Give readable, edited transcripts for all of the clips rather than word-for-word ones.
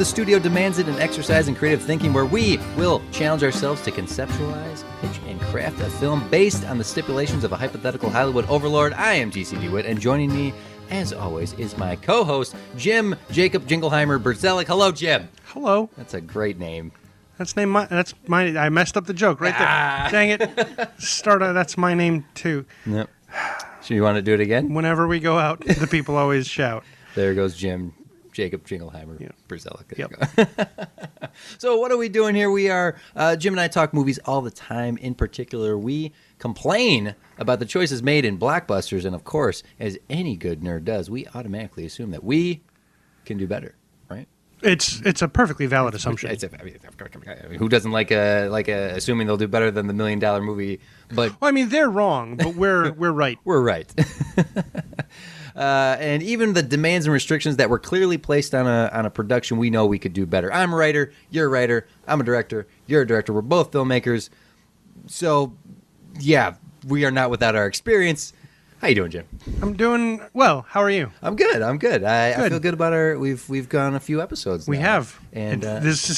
The Studio Demands It, an exercise in creative thinking where we will challenge ourselves to conceptualize, pitch, and craft a film based on the stipulations of a hypothetical Hollywood overlord. I am GC DeWitt, and joining me, as always, is my co-host, Jim Jacob Jingleheimer Berzelek. Hello, Jim. Hello. That's a great name. That's my. I messed up the joke right there. Dang it. That's my name too. Yep. So you want to do it again? Whenever we go out, the people always shout. There goes Jim Jacob Jingleheimer Berzelek. Yep. So what are we doing here? We are, Jim and I talk movies all the time. In particular, we complain about the choices made in blockbusters. And of course, as any good nerd does, we automatically assume that we can do better, right? It's a perfectly valid assumption. I mean, who doesn't like assuming they'll do better than the $1 million movie? But well, I mean, they're wrong, but we're right. We're right. And even the demands and restrictions that were clearly placed on a production, we know we could do better. I'm a writer, you're a writer, I'm a director, you're a director. We're both filmmakers. So, yeah, we are not without our experience. How you doing, Jim? I'm doing well. How are you? I'm good. I feel good about our. We've gone a few episodes. We now. have, and this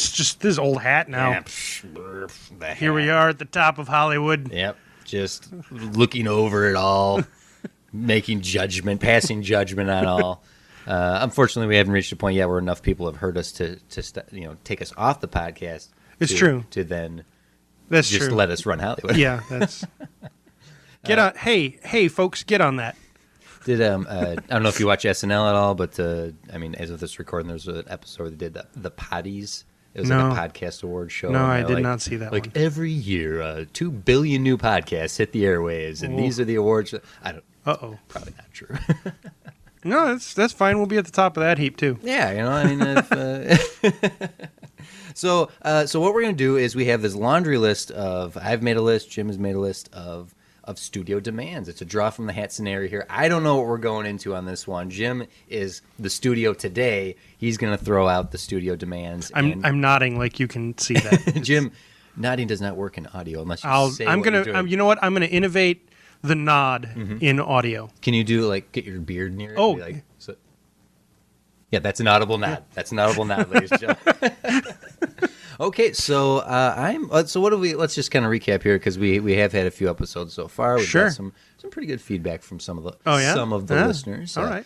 is old hat now. Yeah, Here we are at the top of Hollywood. Yep, just looking over it all, passing judgment on all. Unfortunately, we haven't reached a point yet where enough people have heard us to take us off the podcast. It's true. To then That's just true. let us run Hollywood. Yeah, that's. Get on, hey, folks, get on that. I don't know if you watch SNL at all, but I mean, as of this recording, there's an episode where they did the Potties. It was like a podcast award show. No, I did not see that one. Like every year, 2 billion new podcasts hit the airwaves, and these are the awards. I don't. Uh-oh. Probably not true. No, that's fine. We'll be at the top of that heap too. Yeah, I mean, So what we're gonna do is we have this laundry list of. I've made a list. Jim has made a list of studio demands. It's a draw from the hat scenario here. I don't know what we're going into on this one. Jim is the studio today. He's going to throw out the studio demands. I'm nodding like you can see that. Jim, nodding does not work in audio unless you say what you're doing. You know what? I'm going to innovate the nod in audio. Can you do get your beard near it? Oh. Yeah, that's an audible nod. That's an audible nod, ladies and gentlemen. Okay, so so what do we? Let's just kind of recap here because we have had a few episodes so far. We've got some pretty good feedback from some of the listeners. All right.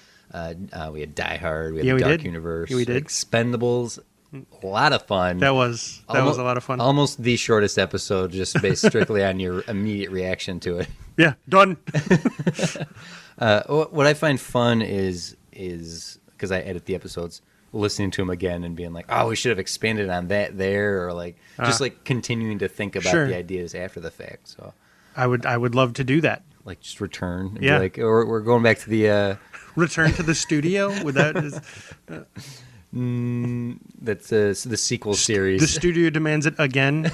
We had Die Hard. We had the Dark Universe. Yeah, we did. Expendables. A lot of fun. That was a lot of fun. Almost the shortest episode, just based strictly on your immediate reaction to it. Yeah, done. What I find fun is because I edit the episodes, listening to them again and being like, oh, we should have expanded on that there, or just continuing to think about the ideas after the fact. So I would love to do that. Just return. And be or we're going back to the return to the studio. Would that that's the sequel series. The studio demands it again.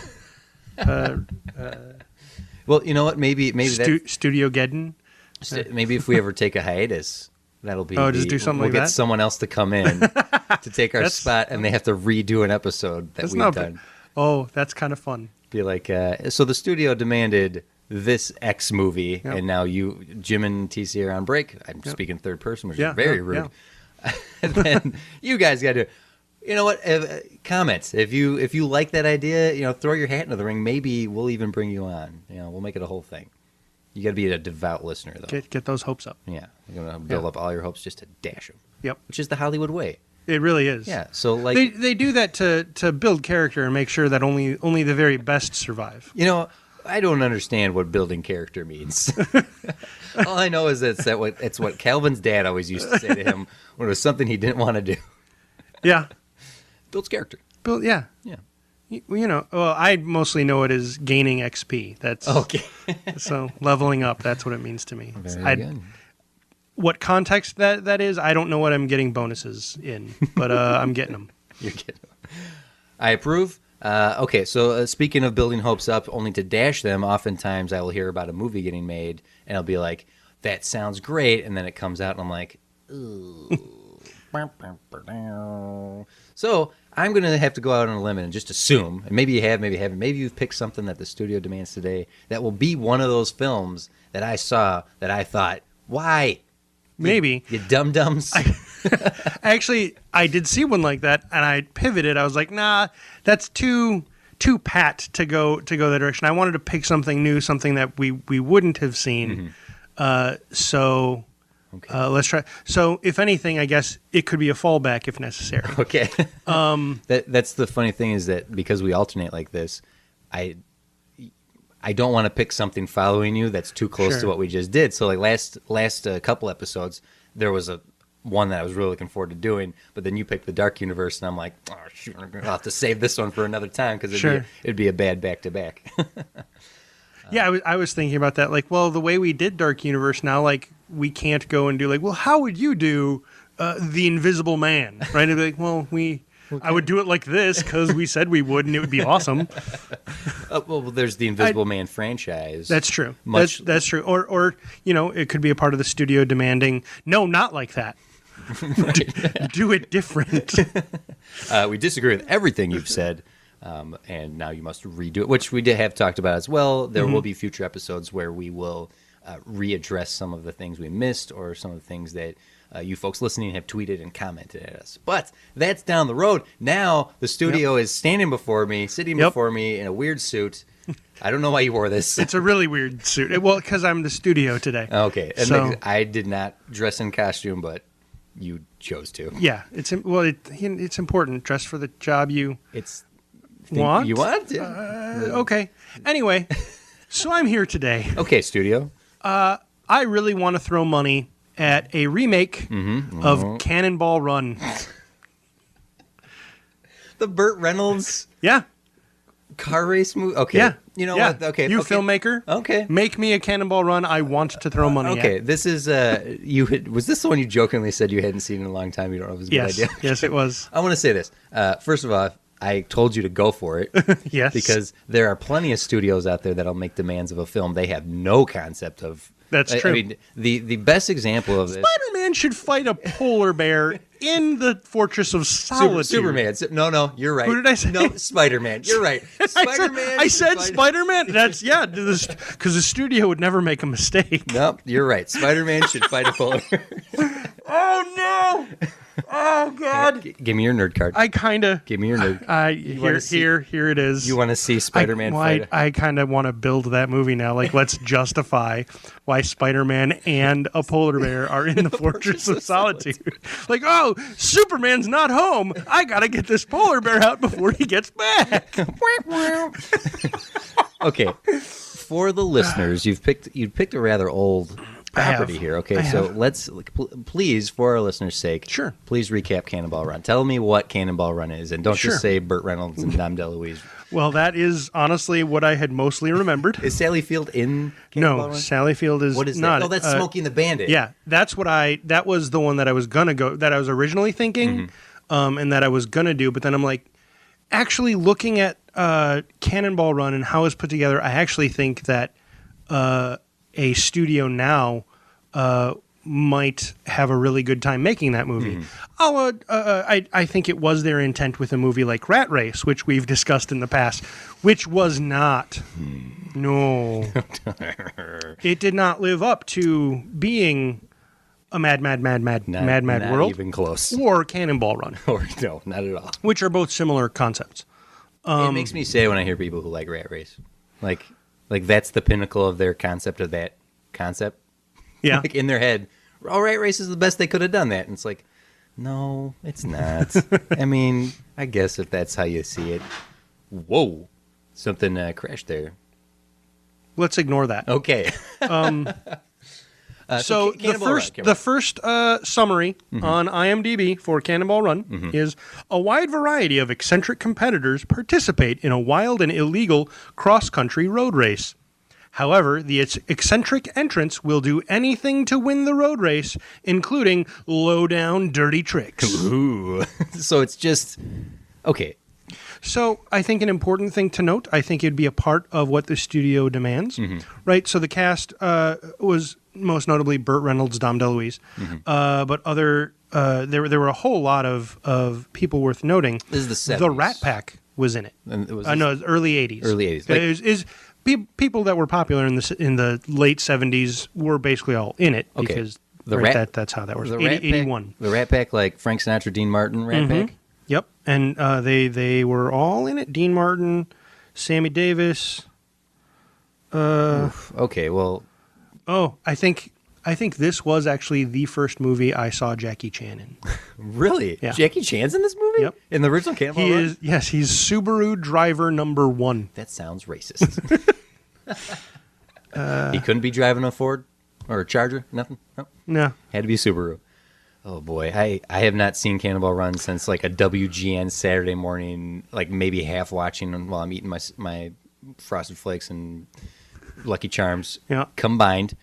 Well, you know what? Maybe Studio Geddon. Maybe if we ever take a hiatus. That'll be. Just do something we'll like get that? someone else to come in to take our spot, and they have to redo an episode that we've done. Oh, that's kind of fun. Be like, so the studio demanded this X movie, and now you, Jim and TC are on break. I'm speaking third person, which is very rude. Yeah. And then you guys got to, you know what? Comments. If you like that idea, throw your hat into the ring. Maybe we'll even bring you on. We'll make it a whole thing. You got to be a devout listener, though. Get those hopes up. Yeah, you're gonna build up all your hopes just to dash them. Yep, which is the Hollywood way. It really is. Yeah, so they do that to build character and make sure that only the very best survive. I don't understand what building character means. All I know is it's what Calvin's dad always used to say to him when it was something he didn't want to do. Yeah, builds character. Yeah. Well, I mostly know it as gaining XP. That's okay. So leveling up, that's what it means to me. Very good. What context that is, I don't know what I'm getting bonuses in, but I'm getting them. You're getting them. I approve. Okay, so speaking of building hopes up, only to dash them, oftentimes I will hear about a movie getting made, and I'll be like, that sounds great, and then it comes out, and I'm like, ooh. So I'm going to have to go out on a limb and just assume, and maybe you have, maybe you haven't, maybe you've picked something that the studio demands today that will be one of those films that I saw that I thought, why? Maybe. You dum-dums. Actually, I did see one like that, and I pivoted. I was like, nah, that's too pat to go that direction. I wanted to pick something new, something that we wouldn't have seen. So let's try. So if anything, I guess it could be a fallback if necessary. Okay. That's the funny thing is that because we alternate like this, I don't want to pick something following you that's too close to what we just did. So like last couple episodes, there was one that I was really looking forward to doing, but then you picked the Dark Universe, and I'm like, oh, shoot, I'll have to save this one for another time because it'd be a bad back-to-back. Yeah, I was thinking about that. Like, well, the way we did Dark Universe now, like, we can't go and do like, well, how would you do The Invisible Man? Right? It'd be like, well, I would do it like this because we said we would, and it would be awesome. Well, there's the Invisible Man franchise. That's true. That's true. Or it could be a part of the studio demanding, no, not like that. Do it different. We disagree with everything you've said, and now you must redo it, which we did have talked about as well. There will be future episodes where we will readdress some of the things we missed or some of the things that you folks listening have tweeted and commented at us. But that's down the road. Now the studio is standing before me, sitting before me in a weird suit. I don't know why you wore this. It's a really weird suit. Well, because I'm the studio today. Okay. And I did not dress in costume, but you chose to. Yeah. It's important. Dress for the job you want. You want? Okay. Anyway, so I'm here today. Okay, studio. I really want to throw money at a remake of Cannonball Run. The Burt Reynolds car race movie? Okay. Yeah. You know what? Okay. Filmmaker. Okay. Make me a Cannonball Run. I want to throw money at. Okay. This is, was this the one you jokingly said you hadn't seen in a long time? You don't know if it was a good idea? Yes, it was. I want to say this. First of all, I told you to go for it. Yes. Because there are plenty of studios out there that'll make demands of a film they have no concept of. That's true. I mean, the best example of this. Spider-Man should fight a polar bear in the Fortress of Solitude. Superman. No, you're right. Who did I say? No, Spider-Man. You're right. Spider-Man. I said Spider-Man. That's because the studio would never make a mistake. Nope, you're right. Spider-Man should fight a polar bear. Oh no! Oh God! Give me your nerd card. Give me your nerd. Here it is. You want to see Spider-Man fight? I kind of want to build that movie now. Like, let's justify why Spider-Man and a polar bear are in the Fortress of Solitude. Like, oh, Superman's not home. I gotta get this polar bear out before he gets back. Okay, for the listeners, you've picked a rather old property here. Okay, so let's please, for our listeners' sake, please recap Cannonball Run. Tell me what Cannonball Run is, and don't just say Burt Reynolds and Dom DeLuise. Well, that is honestly what I had mostly remembered. Is Sally Field in Cannonball Run? No, Sally Field is what is not. That? Oh, that's Smokey and the Bandit. Yeah, that was the one that I was gonna go. That I was originally thinking, and that I was gonna do. But then I'm like, actually looking at Cannonball Run and how it's put together, I actually think that a studio now might have a really good time making that movie. I think it was their intent with a movie like Rat Race, which we've discussed in the past, which was not. No. It did not live up to being a mad world. Not even close. Or Cannonball Run. No, not at all. Which are both similar concepts. It makes me say when I hear people who like Rat Race, like that's the pinnacle of their concept of that concept. Yeah. Like in their head, Rat Race is the best they could have done that. And it's like, no, it's not. I mean, I guess if that's how you see it. Whoa. Something crashed there. Let's ignore that. Okay. So the first summary on IMDb for Cannonball Run is a wide variety of eccentric competitors participate in a wild and illegal cross-country road race. However, the eccentric entrants will do anything to win the road race, including low-down dirty tricks. Ooh. So it's just... Okay. So I think an important thing to note, I think it'd be a part of what the studio demands, right? So the cast was most notably Burt Reynolds, Dom DeLuise, but there were a whole lot of people worth noting. This is the 70s. The Rat Pack was in it. And it was no, it was early 80s. Early 80s. People that were popular in the late 70s were basically all in it because The right? Rat, That's how that works. the 81. The Rat Pack, like Frank Sinatra, Dean Martin Rat Pack? Yep. And they were all in it. Dean Martin, Sammy Davis. Okay, well... Oh, I think this was actually the first movie I saw Jackie Chan in. Really? Yeah. Jackie Chan's in this movie? Yep. In the original Cannonball Run? Yes, he's Subaru driver number 1. That sounds racist. He couldn't be driving a Ford or a Charger? Nothing? No. No. Had to be Subaru. Oh, boy. I have not seen Cannonball Run since, like, a WGN Saturday morning, like, maybe half watching while I'm eating my Frosted Flakes and Lucky Charms combined.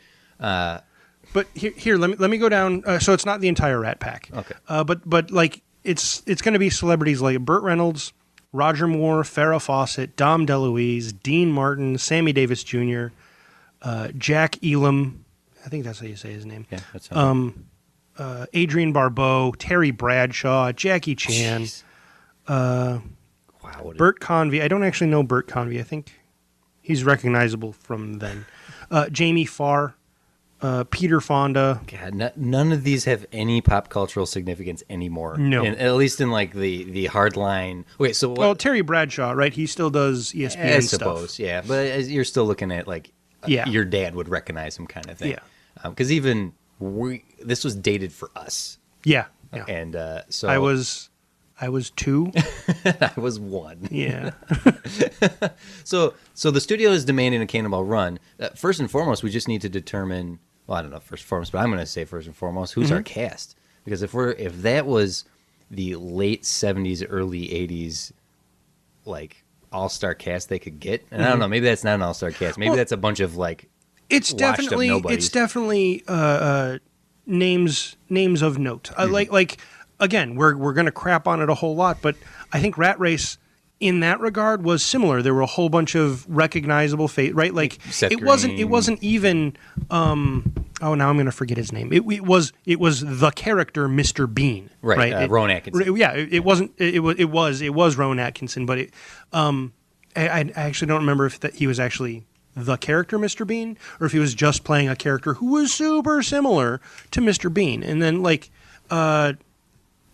But here, let me go down. So it's not the entire Rat Pack. Okay. But like it's going to be celebrities like Burt Reynolds, Roger Moore, Farrah Fawcett, Dom DeLuise, Dean Martin, Sammy Davis Jr., Jack Elam. I think that's how you say his name. Yeah, that's Adrienne Barbeau, Terry Bradshaw, Jackie Chan. Wow. Burt Convy. I don't actually know Burt Convy. I think he's recognizable from then. Jamie Farr. Peter Fonda. God, none of these have any pop cultural significance anymore. No. At least in like the hard line. Wait, so what? Well, Terry Bradshaw, right? He still does ESPN I stuff. suppose, yeah. But you're still looking at like your dad would recognize him kind of thing. Yeah. Because even this was dated for us. Yeah. And so I was 2. I was 1. Yeah. So the studio is demanding a Cannonball Run. First and foremost, we just need to determine. Well, I don't know first and foremost, but I'm going to say first and foremost, who's our cast? Because if that was the late 70s, early 80s, like all-star cast they could get, and I don't know, maybe that's not an all-star cast. Maybe that's a bunch of like it's definitely names of note. Like again, we're going to crap on it a whole lot, but I think Rat Race in that regard was similar. There were a whole bunch of recognizable right? Like Seth it wasn't even now I'm going to forget his name. It was the character Mr. Bean, right? Rowan Atkinson. It wasn't it was Rowan Atkinson, but I actually don't remember if he was actually the character Mr. Bean or if he was just playing a character who was super similar to Mr. Bean. And then like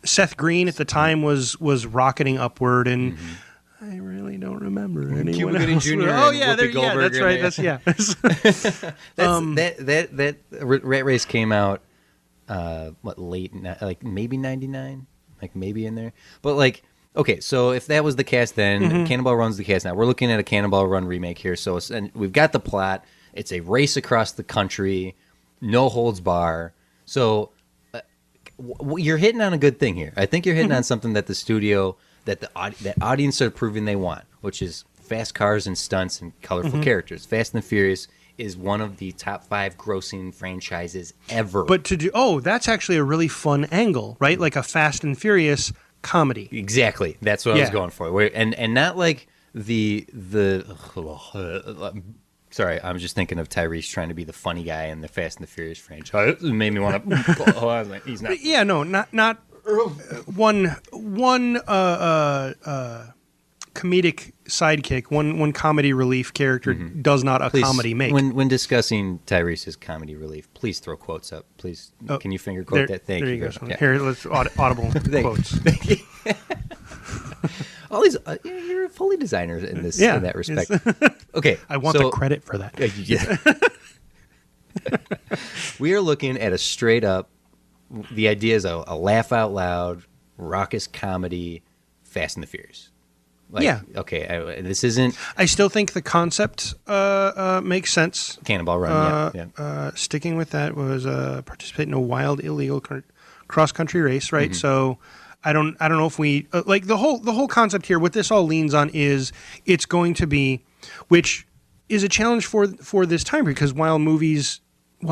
Seth Green at the time was rocketing upward, and I really don't remember anyone Cuba Gooding else. Jr. Oh and yeah, Whoopi Goldberg that's right. That Rat Race came out late, like maybe 99, like maybe in there. But like, okay, so if that was the cast then, Cannonball Run's the cast now. We're looking at a Cannonball Run remake here. So and we've got the plot. It's a race across the country, no holds bar. So you're hitting on a good thing here. I think you're hitting on something that the studio, that audience are proving they want, which is fast cars and stunts and colorful characters. Fast and the Furious is one of the top 5 grossing franchises ever. But that's actually a really fun angle, right? Like a Fast and Furious comedy. Exactly. That's what I was going for. And not like sorry, I'm just thinking of Tyrese trying to be the funny guy in the Fast and the Furious franchise. It made me want to. He's not. Yeah, no, not one comedic sidekick, one comedy relief character does not a comedy make. When discussing Tyrese's comedy relief, please throw quotes up. Please, can you finger quote that? Thank you. There you go. Yeah. Here, let's audible quotes. Thank you. All these, you're a Foley designer in this, in that respect. Okay, I want the credit for that. Yeah. We are looking at a straight up. The idea is a laugh out loud, raucous comedy, Fast and the Furious. Okay, this isn't. I still think the concept makes sense. Cannonball Run. Sticking with that was participate in a wild, illegal cross country race, right? So. I don't know if we like the whole concept here. What this all leans on is it's going to be, which is a challenge for this time because while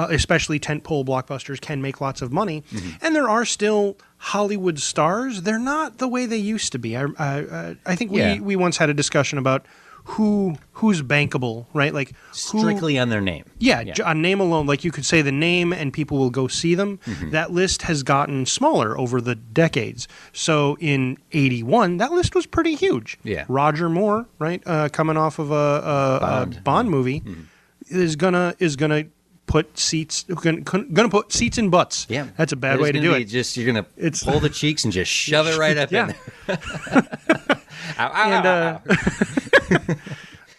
especially tentpole blockbusters can make lots of money, and there are still Hollywood stars, they're not the way they used to be. I think we once had a discussion about who's bankable, right? Like strictly on their name. Yeah, on name alone. Like you could say the name and people will go see them. That list has gotten smaller over the decades. So in '81, that list was pretty huge. Yeah, Roger Moore, right, coming off of a Bond movie, is gonna put seats put seats in butts. Yeah, that's a bad way to do it. You're gonna pull the cheeks and just shove it right up in there.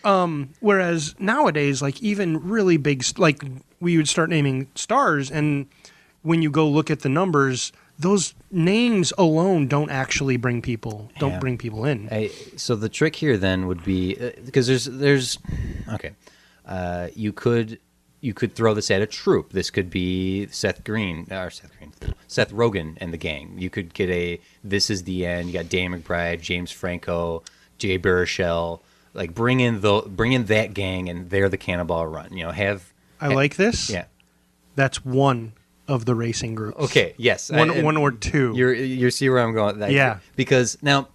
Ow, whereas nowadays, like even really big, like we would start naming stars, and when you go look at the numbers, those names alone don't actually bring people in. So the trick here then would be because there's okay, you could throw this at a troupe. This could be Seth Rogen and the gang. You could get This Is the End. You got Danny McBride, James Franco, Jay Baruchel. Like bring in that gang, and they're the Cannonball Run. I like this. Yeah, that's one of the racing groups. Okay, yes. One or two. You see where I'm going. Yeah. Because now,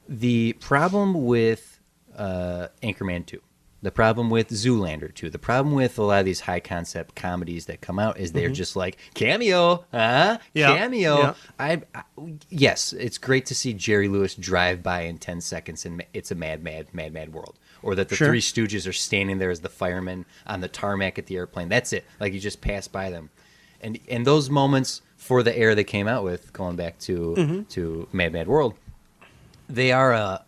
the problem with Anchorman 2, the problem with Zoolander 2, the problem with a lot of these high-concept comedies that come out is they're just like, cameo, huh? Yeah. Cameo. Yeah. Yes, it's great to see Jerry Lewis drive by in 10 seconds and it's a mad world. Or that the Three Stooges are standing there as the firemen on the tarmac at the airplane. That's it. Like, you just pass by them. And those moments for the era they came out with, going back to Mad World, they are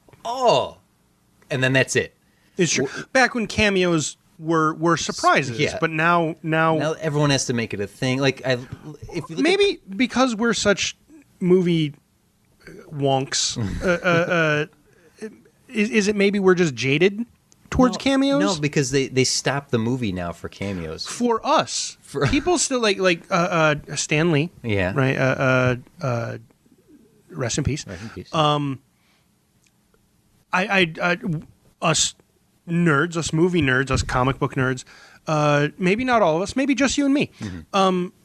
and then that's it. It's true. Back when cameos were surprises, but now everyone has to make it a thing. Like maybe because we're such movie wonks, is it maybe we're just jaded towards cameos? No, because they stop the movie now for cameos. For us, people still like Stan Lee. Yeah. Right. Rest in peace. Rest in peace. Us nerds, us movie nerds, us comic book nerds. Maybe not all of us. Maybe just you and me.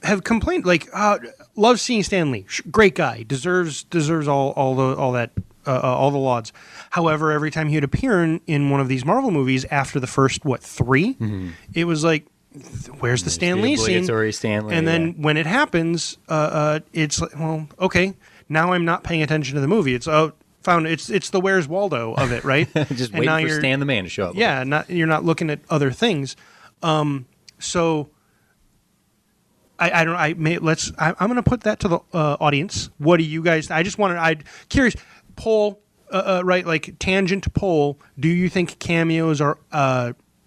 Have complained love seeing Stan Lee. Great guy. Deserves all the lauds. However, every time he would appear in one of these Marvel movies after the first, 3, it was like, where's the Stan Lee scene? Stan Lee, and then when it happens, it's like, well, okay, now I'm not paying attention to the movie. It's it's the Where's Waldo of it, right? Just waiting for Stan the Man to show up. Yeah, you're not looking at other things. So I'm going to put that to the audience. What do you guys? I'm curious. Poll, right? Like tangent poll. Do you think cameos are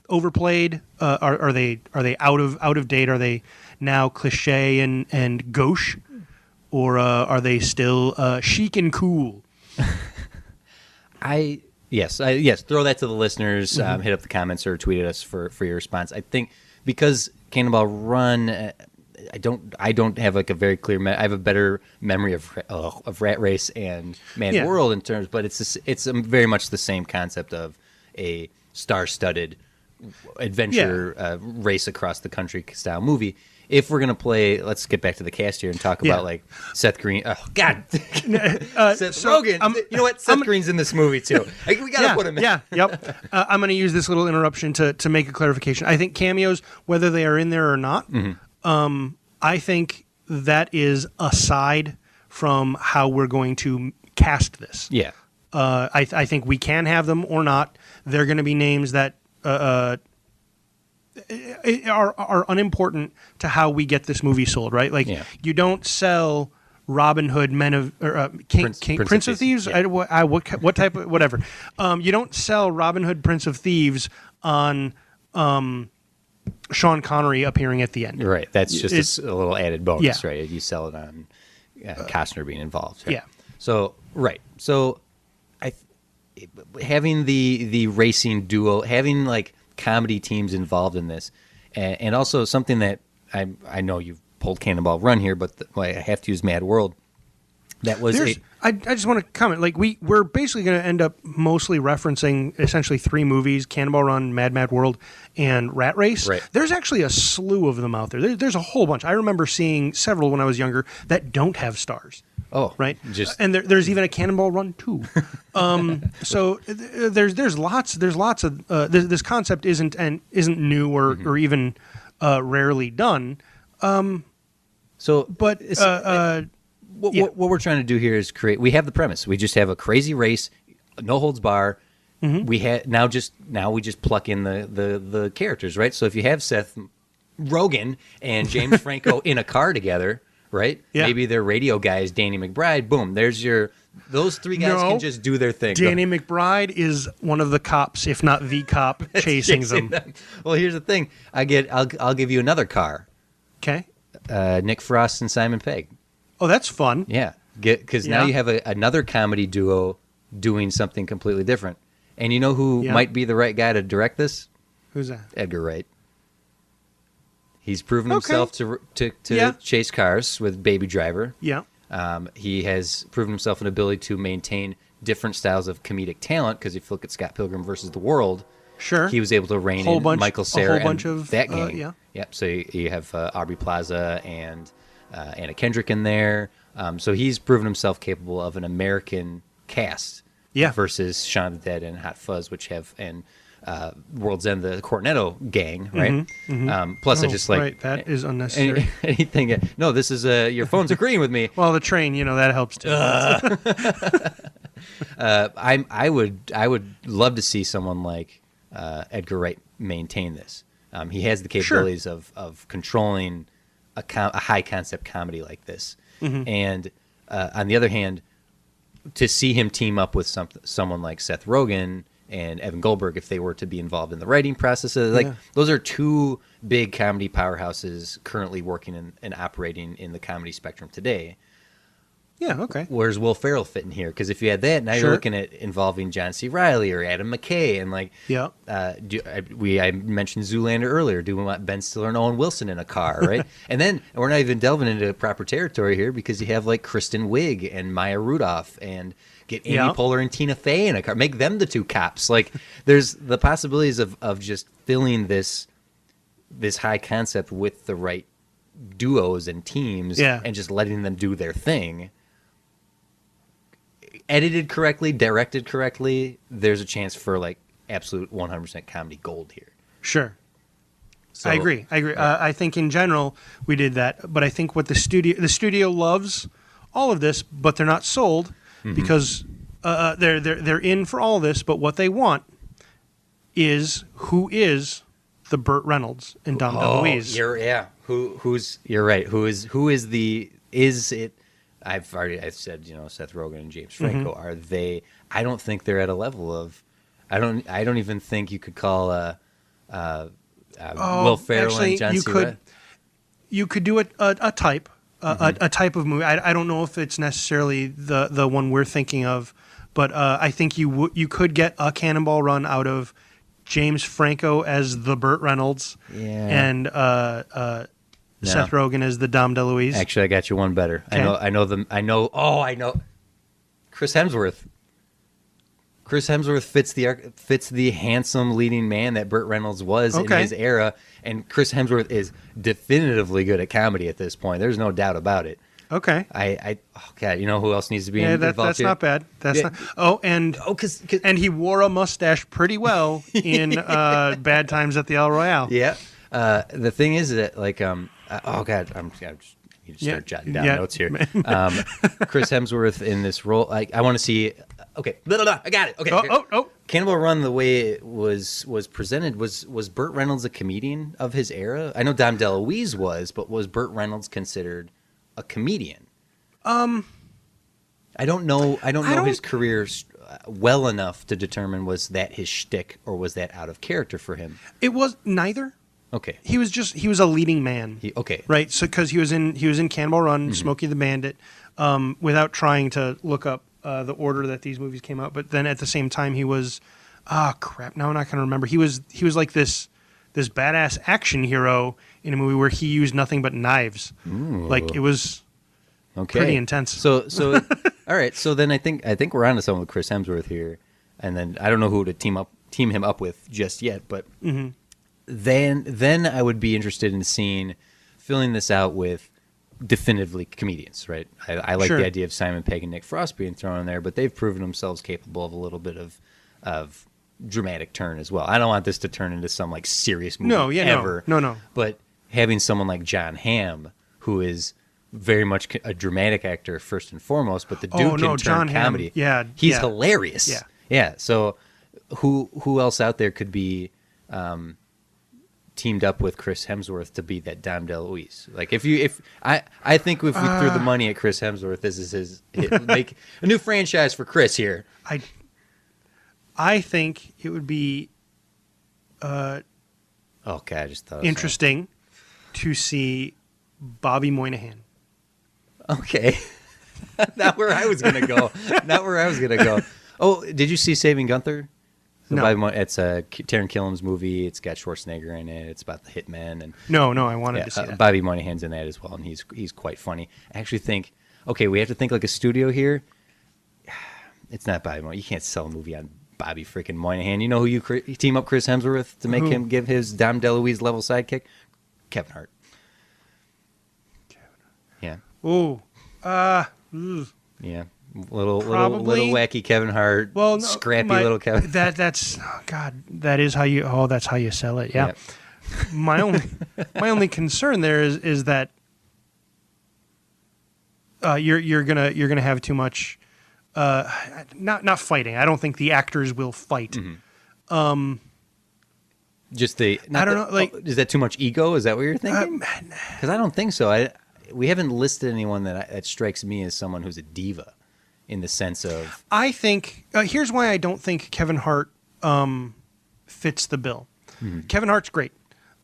overplayed? Are they out of date? Are they now cliche and gauche, or are they still chic and cool? Yes. Throw that to the listeners. Hit up the comments or tweet at us for your response. I think because Cannonball Run, I don't have like a very clear. I have a better memory of Rat Race and Mad World in terms, but it's very much the same concept of a star-studded adventure race across the country style movie. If we're gonna play, let's get back to the cast here and talk about like Seth Green. Oh God, Seth Rogen. You know what? Seth Green's in this movie too. We gotta put him in. Yeah, yep. I'm gonna use this little interruption to make a clarification. I think cameos, whether they are in there or not, I think that is aside from how we're going to cast this. Yeah. I think we can have them or not. They're going to be names that are unimportant to how we get this movie sold, right? Like you don't sell Robin Hood, Prince of Thieves. Yeah. What type of whatever? You don't sell Robin Hood, Prince of Thieves on Sean Connery appearing at the end. Right. That's just a little added bonus, right? You sell it on Costner being involved. Right? Yeah. So having the racing duo, having like comedy teams involved in this, and also something that I know you've pulled Cannonball Run here, but I have to use Mad World. That was I just want to comment. Like we're basically going to end up mostly referencing essentially 3 movies: Cannonball Run, Mad World, and Rat Race. Right. There's actually a slew of them out there. There's a whole bunch. I remember seeing several when I was younger that don't have stars. Oh, right. And there's even a Cannonball Run 2. So there's lots of this concept isn't new or even rarely done. What we're trying to do here is create. We have the premise. We just have a crazy race, no holds bar. We we just pluck in the characters, right? So if you have Seth Rogen and James Franco in a car together, right? Yeah. Maybe their radio guy is Danny McBride. Boom, there's those three guys can just do their thing. Danny McBride is one of the cops, if not the cop, chasing them. Well, here's the thing. I'll give you another car. Okay. Nick Frost and Simon Pegg. Oh, that's fun. Yeah, because now you have another comedy duo doing something completely different. And you know who might be the right guy to direct this? Who's that? Edgar Wright. He's proven himself to chase cars with Baby Driver. Yeah. He has proven himself an ability to maintain different styles of comedic talent, because if you look at Scott Pilgrim versus the World, sure, he was able to rein in Michael Cera and that gang. Yeah. Yep. So you have Aubrey Plaza and Anna Kendrick in there. So he's proven himself capable of an American cast. Yeah. Versus Shaun of the Dead and Hot Fuzz, which have World's End, the Cornetto gang, right? Mm-hmm, mm-hmm. Plus, I just like right. That is unnecessary. Anything? No, this is your phone's agreeing with me. Well, the train, that helps too. I would love to see someone like Edgar Wright maintain this. He has the capabilities of controlling a high concept comedy like this, and on the other hand, to see him team up with someone like Seth Rogen and Evan Goldberg, if they were to be involved in the writing process, those are two big comedy powerhouses currently working and operating in the comedy spectrum today. Yeah, okay. Where's Will Ferrell fit in here? Because if you had that, now you're looking at involving John C. Reilly or Adam McKay, and I mentioned Zoolander earlier. Do we want Ben Stiller and Owen Wilson in a car, right? And then we're not even delving into proper territory here, because you have like Kristen Wiig and Maya Rudolph, and get Amy Poehler and Tina Fey in a car. Make them the two cops. Like, there's the possibilities of just filling this high concept with the right duos and teams, and just letting them do their thing. Edited correctly, directed correctly, there's a chance for like absolute 100% comedy gold here. Sure. So, I agree. I think in general we did that, but I think what the studio loves all of this, but they're not sold because they're in for all this. But what they want is who is the Burt Reynolds and Dom DeLuise. You're right. Is it? I've said, Seth Rogen and James Franco. Are they? I don't think they're at a level of. I don't even think you could call Will Ferrell and John C. Reilly. You could do a type of movie. I don't know if it's necessarily the one we're thinking of, but I think you could get a Cannonball Run out of James Franco as the Burt Reynolds, and Seth Rogen as the Dom DeLuise. Actually, I got you one better. Okay. I know. Chris Hemsworth. Chris Hemsworth fits the handsome leading man that Burt Reynolds was in his era, and Chris Hemsworth is definitively good at comedy at this point. There's no doubt about it. Okay. God, you know who else needs to be involved that's here? Not bad. That's not. Oh, and he wore a mustache pretty well in Bad Times at the El Royale. Yeah. The thing is that I'm just start jotting down notes here. Chris Hemsworth in this role, I want to see. Okay, I got it. Okay. Oh. Cannonball Run, the way it was presented, was Burt Reynolds a comedian of his era? I know Dom DeLuise was, but was Burt Reynolds considered a comedian? I don't know. I don't know his career well enough to determine was that his shtick or was that out of character for him. It was neither. Okay. He was a leading man. Right. So because he was in Cannonball Run, Smokey the Bandit, without trying to look up the order that these movies came out. But then at the same time, he was, crap. Now I'm not going to remember. He was like this badass action hero in a movie where he used nothing but knives. Ooh. Like it was pretty intense. So all right. So then I think we're on to something with Chris Hemsworth here, and then I don't know who to team him up with just yet, but. Mm-hmm. Then I would be interested in filling this out with definitively comedians, right? I like the idea of Simon Pegg and Nick Frost being thrown in there, but they've proven themselves capable of a little bit of dramatic turn as well. I don't want this to turn into some like serious movie ever. No. But having someone like John Hamm, who is very much a dramatic actor first and foremost, but the dude can turn comedy. He's hilarious. Yeah. So who else out there could be teamed up with Chris Hemsworth to be that Dom DeLuise. Like I think if we threw the money at Chris Hemsworth, this is his make a new franchise for Chris here. I think it would be okay, I just thought interesting to see Bobby Moynihan. Okay. Not where I was gonna go. Oh, did you see Saving Gunther? No. It's a Taron Killam's movie. It's got Schwarzenegger in it. It's about the hitman. And No, I wanted to see that. Bobby Moynihan's in that as well, and he's quite funny. I actually think, okay, we have to think like a studio here. It's not Bobby Moynihan. You can't sell a movie on Bobby freaking Moynihan. You know who you team up Chris Hemsworth to make him give his Dom DeLuise level sidekick? Kevin Hart. Yeah. Ooh. Yeah. Little wacky Kevin Hart. Well, no, scrappy little Kevin. That's God. That's how you sell it. Yeah. My only concern there is that you're gonna have too much. Not fighting. I don't think the actors will fight. Mm-hmm. Just the. I don't know. Like, is that too much ego? Is that what you're thinking? Because I don't think so. We haven't listed anyone that strikes me as someone who's a diva, in the sense of. I think here's why I don't think Kevin Hart fits the bill. Mm-hmm. Kevin Hart's great,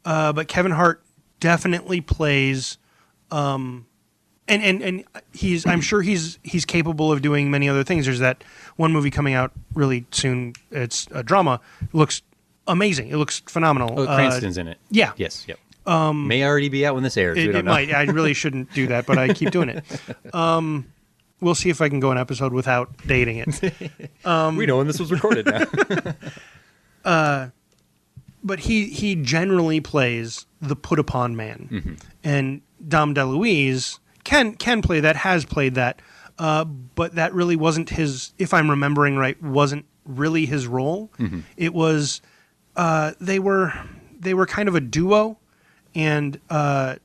but Kevin Hart definitely plays, and he's. I'm sure he's capable of doing many other things. There's that one movie coming out really soon. It's a drama. It looks amazing. It looks phenomenal. Oh, Cranston's in it. Yeah. Yes. Yep. May already be out when this airs. It might. I really shouldn't do that, but I keep doing it. We'll see if I can go an episode without dating it. We know when this was recorded now. But he generally plays the put upon man, mm-hmm. and Dom DeLuise can play that, has played that, but that really wasn't his. If I'm remembering right, wasn't really his role. Mm-hmm. It was they were kind of a duo. And Bert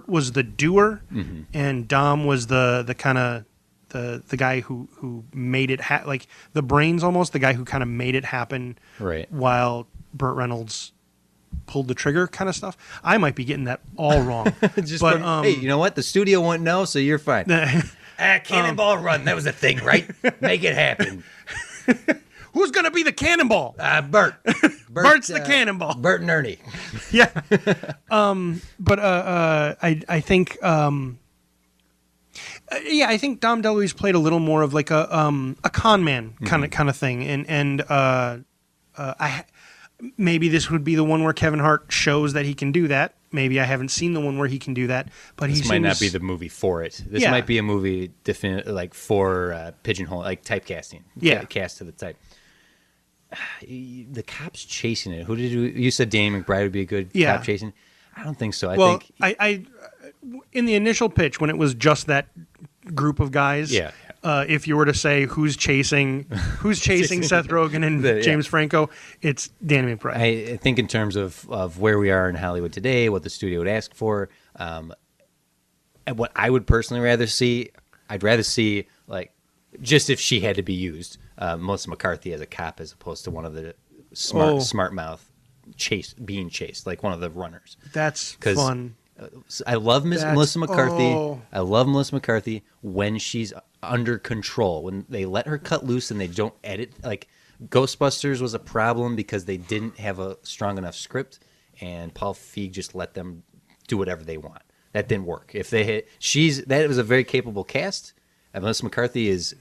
was the doer, mm-hmm. and Dom was the kind of the guy who made it like the brains almost, the guy who kind of made it happen. Right. While Burt Reynolds pulled the trigger, kind of stuff. I might be getting that all wrong. Hey, you know what? The studio won't know, so you're fine. Cannonball Run. That was a thing, right? Make it happen. Who's going to be the cannonball? Bert. Bert's the cannonball. Bert and Ernie. Yeah. But I think I think Dom DeLuise played a little more of like a con man kind of thing, and I maybe this would be the one where Kevin Hart shows that he can do that. Maybe I haven't seen the one where he can do that, but this might not be the movie for it. This might be a movie for pigeonhole, like typecasting. Yeah, cast to the type. The cops chasing it. Who did you said Danny McBride would be a good cop chasing? I don't think so. I in the initial pitch when it was just that group of guys. Yeah. If you were to say who's chasing Seth Rogen and James Franco, it's Danny McBride. I think in terms of where we are in Hollywood today, what the studio would ask for, and what I would personally rather see, I'd rather see like just if she had to be used. Melissa McCarthy as a cop as opposed to one of the smart mouth being chased, like one of the runners. That's fun. I love Melissa McCarthy. I love Melissa McCarthy when she's under control, when they let her cut loose and they don't edit. Like Ghostbusters was a problem because they didn't have a strong enough script, and Paul Feig just let them do whatever they want. That didn't work. If they hit, that was a very capable cast. And Melissa McCarthy is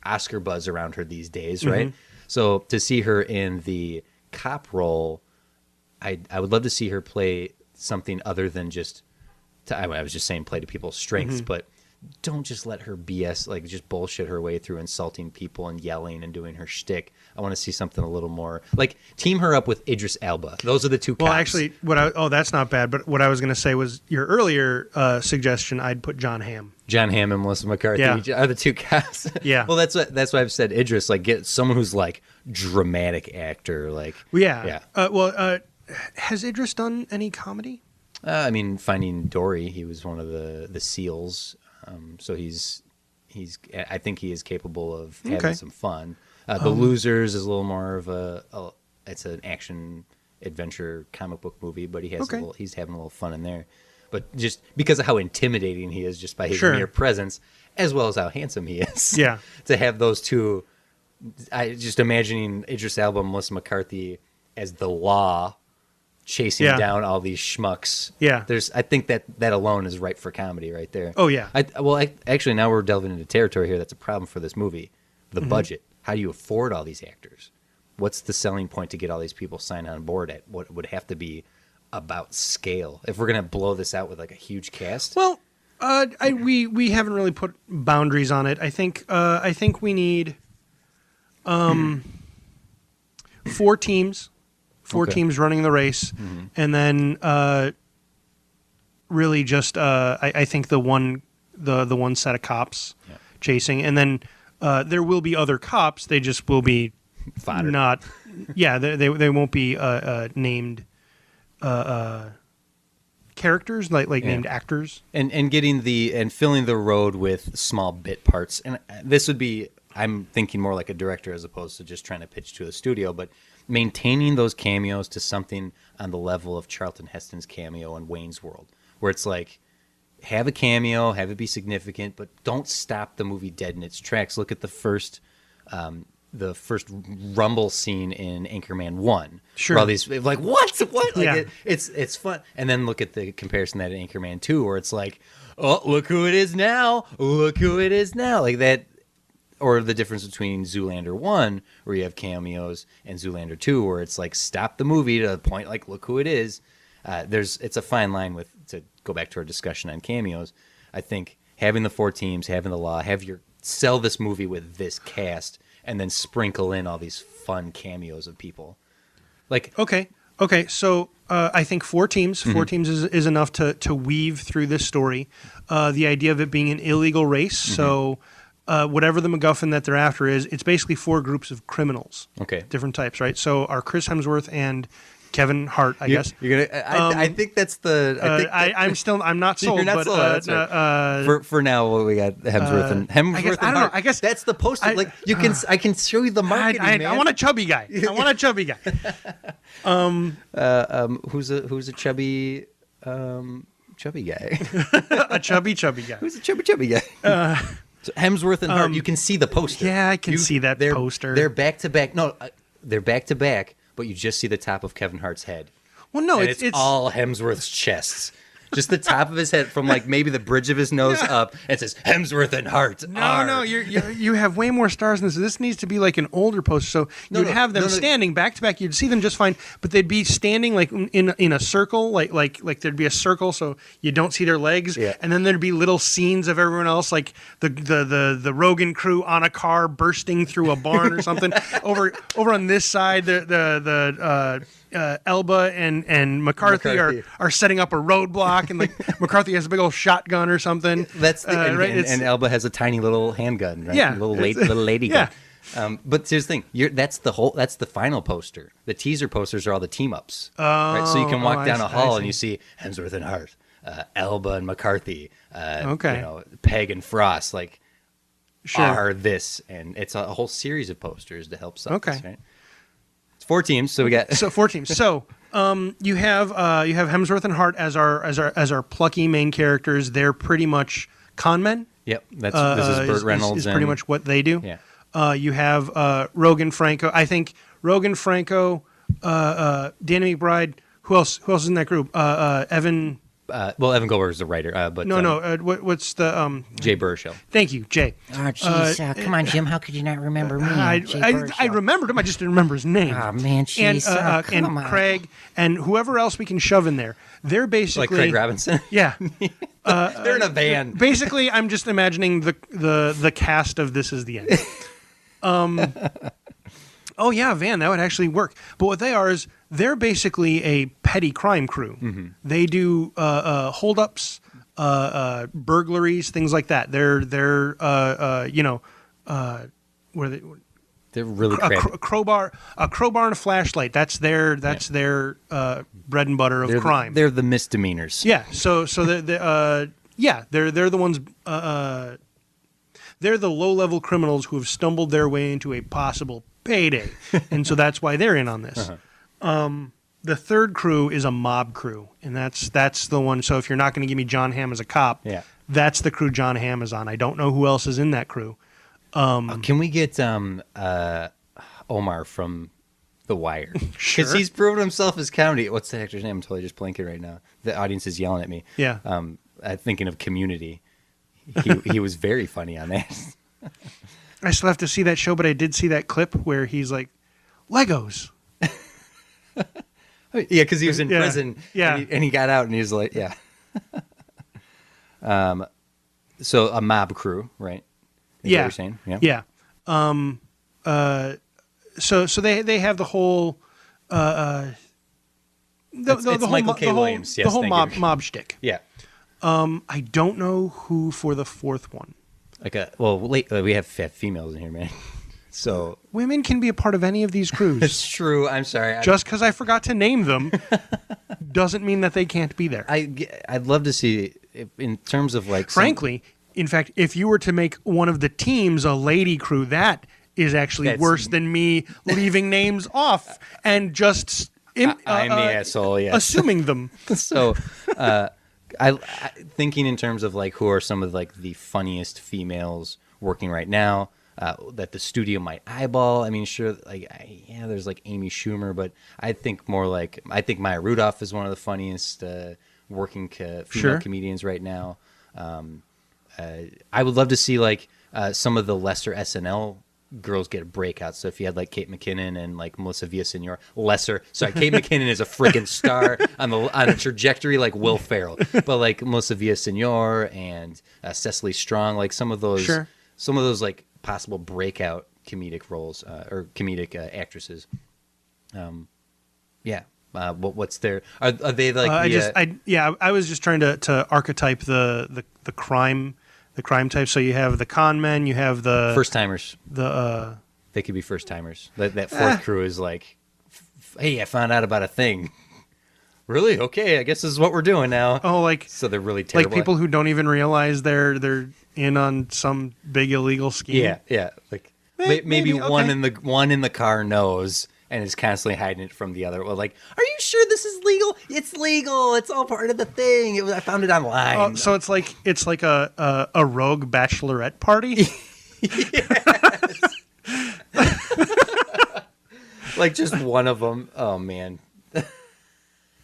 Oscar buzz around her these days, right? Mm-hmm. So to see her in the cop role, I would love to see her play something other than just. I was just saying play to people's strengths, mm-hmm. but don't just let her BS, like just bullshit her way through insulting people and yelling and doing her shtick. I want to see something a little more like team her up with Idris Elba. Those are the two cops. Well, actually, that's not bad. But what I was going to say was your earlier suggestion. I'd put John Hamm. John Hamm and Melissa McCarthy are the two cops. Yeah. Well, that's why I've said Idris. Like get someone who's like dramatic actor. Like has Idris done any comedy? I mean, Finding Dory. He was one of the SEALs. So he's I think he is capable of having some fun. The Losers is a little more of a it's an action adventure comic book movie, but he's having a little fun in there. But just because of how intimidating he is, just by his mere presence, as well as how handsome he is. Yeah. To have those two, I just imagining Idris Elba and Melissa McCarthy as the Law, chasing down all these schmucks. Yeah. I think that alone is ripe for comedy right there. Oh, yeah. Actually, now we're delving into territory here. That's a problem for this movie. The budget. How do you afford all these actors? What's the selling point to get all these people signed on board at what would have to be about scale if we're going to blow this out with like a huge cast? Well, we haven't really put boundaries on it. I think we need 4 teams. Four teams running the race, and then really just I think the one set of cops chasing, and then there will be other cops. They just will be fodder. Not. Yeah, they won't be named characters like named actors, and filling the road with small bit parts. And this would be, I'm thinking more like a director as opposed to just trying to pitch to a studio, but maintaining those cameos to something on the level of Charlton Heston's cameo in Wayne's World, where it's like, have a cameo, have it be significant, but don't stop the movie dead in its tracks. Look at the first rumble scene in Anchorman 1. Sure. Where all these, like, what? Like, yeah. It's fun. And then look at the comparison that in Anchorman 2, where it's like, oh, look who it is now. Look who it is now. Like that. Or the difference between Zoolander 1, where you have cameos, and Zoolander 2, where it's like, stop the movie to the point, like, look who it is. It's a fine line to go back to our discussion on cameos. I think having the 4 teams, having the Law, sell this movie with this cast, and then sprinkle in all these fun cameos of people. Like, okay. So I think 4 teams. 4 teams is enough to weave through this story. The idea of it being an illegal race, so. Whatever the MacGuffin that they're after is, it's basically 4 groups of criminals. Okay. Different types, right? So are Chris Hemsworth and Kevin Hart, I guess. You're gonna. I think that's the. I'm not sold. You're not but, sold. That's right. For now, we got Hemsworth and Hemsworth. I don't know. I guess that's the poster. I can show you the marketing. Man. I want a chubby guy. Who's a chubby chubby guy? A chubby guy. Who's a chubby guy? So Hemsworth and Hart, you can see the poster. Yeah, I can see that poster. They're back to back. No, they're back to back, but you just see the top of Kevin Hart's head. Well, no, it's all Hemsworth's chests. Just the top of his head from like maybe the bridge of his nose up. And it says Hemsworth and Hart. No, you have way more stars than this. This needs to be like an older poster. So you'd have them standing back to back. You'd see them just fine, but they'd be standing like in a circle, like there'd be a circle, so you don't see their legs. Yeah. And then there'd be little scenes of everyone else, like the Rogan crew on a car bursting through a barn or something. over on this side, Elba and McCarthy are setting up a roadblock, and like McCarthy has a big old shotgun or something. That's right. And Elba has a tiny little handgun, right? Yeah, little lady gun. But here's the thing: that's the final poster. The teaser posters are all the team ups, right? So you can walk down a hall and you see Hemsworth and Hart, Elba and McCarthy, Peg and Frost, like are this, and it's a whole series of posters to help sell this, right? 4 teams, so we got 4 teams. So you have Hemsworth and Hart as our plucky main characters. They're pretty much con men. Yep, this is Burt Reynolds. Is pretty much what they do. Yeah. You have Rogan Franco. I think Rogan Franco, Danny McBride. Who else is in that group? Evan. Evan Goldberg is the writer, but what's the Jay Baruchel? Thank you, Jay. Oh, jeez, come on, Jim. How could you not remember me? I remembered him. I just didn't remember his name. Oh man, jeez. And Craig and whoever else we can shove in there. They're basically like Craig Robinson. Yeah, they're in a van. Basically, I'm just imagining the cast of This Is the End. Oh yeah, van, that would actually work. But what they are is they're basically a petty crime crew. Mm-hmm. They do holdups, burglaries, things like that. They're what are they? They're really a crowbar and a flashlight. That's their bread and butter of crime. They're the misdemeanors. Yeah. So they're the ones. they're the low-level criminals who have stumbled their way into a possible payday, and so that's why they're in on this. The third crew is a mob crew, and that's the one. So if you're not going to give me John Hamm as a cop, that's the crew John Hamm is on. I don't know who else is in that crew. Can we get Omar from The Wire? Because he's proven himself as comedy. What's the actor's name? I'm totally just blanking right now. The audience is yelling at me. Yeah. I'm thinking of Community. He was very funny on that. I still have to see that show, but I did see that clip where he's like, Legos. Yeah, because he was in prison. Yeah. And he got out and he was like, yeah. So a mob crew, right? Is that what you're saying? Yeah. So they have the whole the whole Michael K. Williams. Yes, the whole mob shtick. Yeah. I don't know who for the fourth one. We have females in here, man. So women can be a part of any of these crews. It's true. I'm sorry. Just because I forgot to name them doesn't mean that they can't be there. I'd love to see, in terms of like. Frankly, in fact, if you were to make one of the teams a lady crew, that is actually worse than me leaving names off and just I'm the asshole. Yeah, assuming them. So, I thinking in terms of like who are some of like the funniest females working right now. That the studio might eyeball. I mean, sure, like there's like Amy Schumer, but I think Maya Rudolph is one of the funniest working female comedians right now. I would love to see like some of the lesser SNL girls get a breakout. So if you had like Kate McKinnon and like Melissa Villaseñor, Kate McKinnon is a freaking star on a trajectory like Will Ferrell, but like Melissa Villaseñor and Cecily Strong, like some of those like possible breakout comedic roles or comedic actresses. What's their? Are they like? I was just trying to archetype the crime type. So you have the con men, you have the first timers. They could be first timers. That fourth crew is like, hey, I found out about a thing. Really? Okay, I guess this is what we're doing now. Oh, like so they're really terrible. Like people who don't even realize they're in on some big illegal scheme. Yeah. Like maybe one in the car knows and is constantly hiding it from the other. Well, like, are you sure this is legal? It's legal. It's all part of the thing. I found it online. So it's like a rogue bachelorette party. Yes. Like just one of them. Oh man.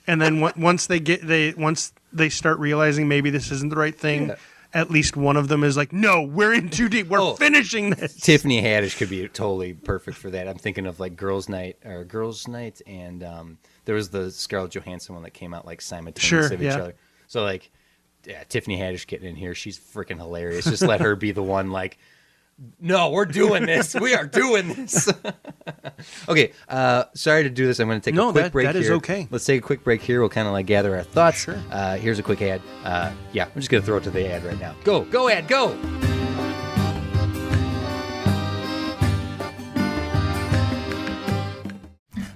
And then once they start realizing maybe this isn't the right thing, at least one of them is like, "No, we're in too deep. We're finishing this." Tiffany Haddish could be totally perfect for that. I'm thinking of like Girls' Night, and there was the Scarlett Johansson one that came out like simultaneously with each other. So like, Tiffany Haddish getting in here, she's freaking hilarious. Just let her be the one like. No, we're doing this. We are doing this. Okay, sorry to do this. I'm going to take a quick break here. No, that is okay. Let's take a quick break here. We'll kind of like gather our thoughts. Sure. Here's a quick ad. I'm just going to throw it to the ad right now. Go ad, go.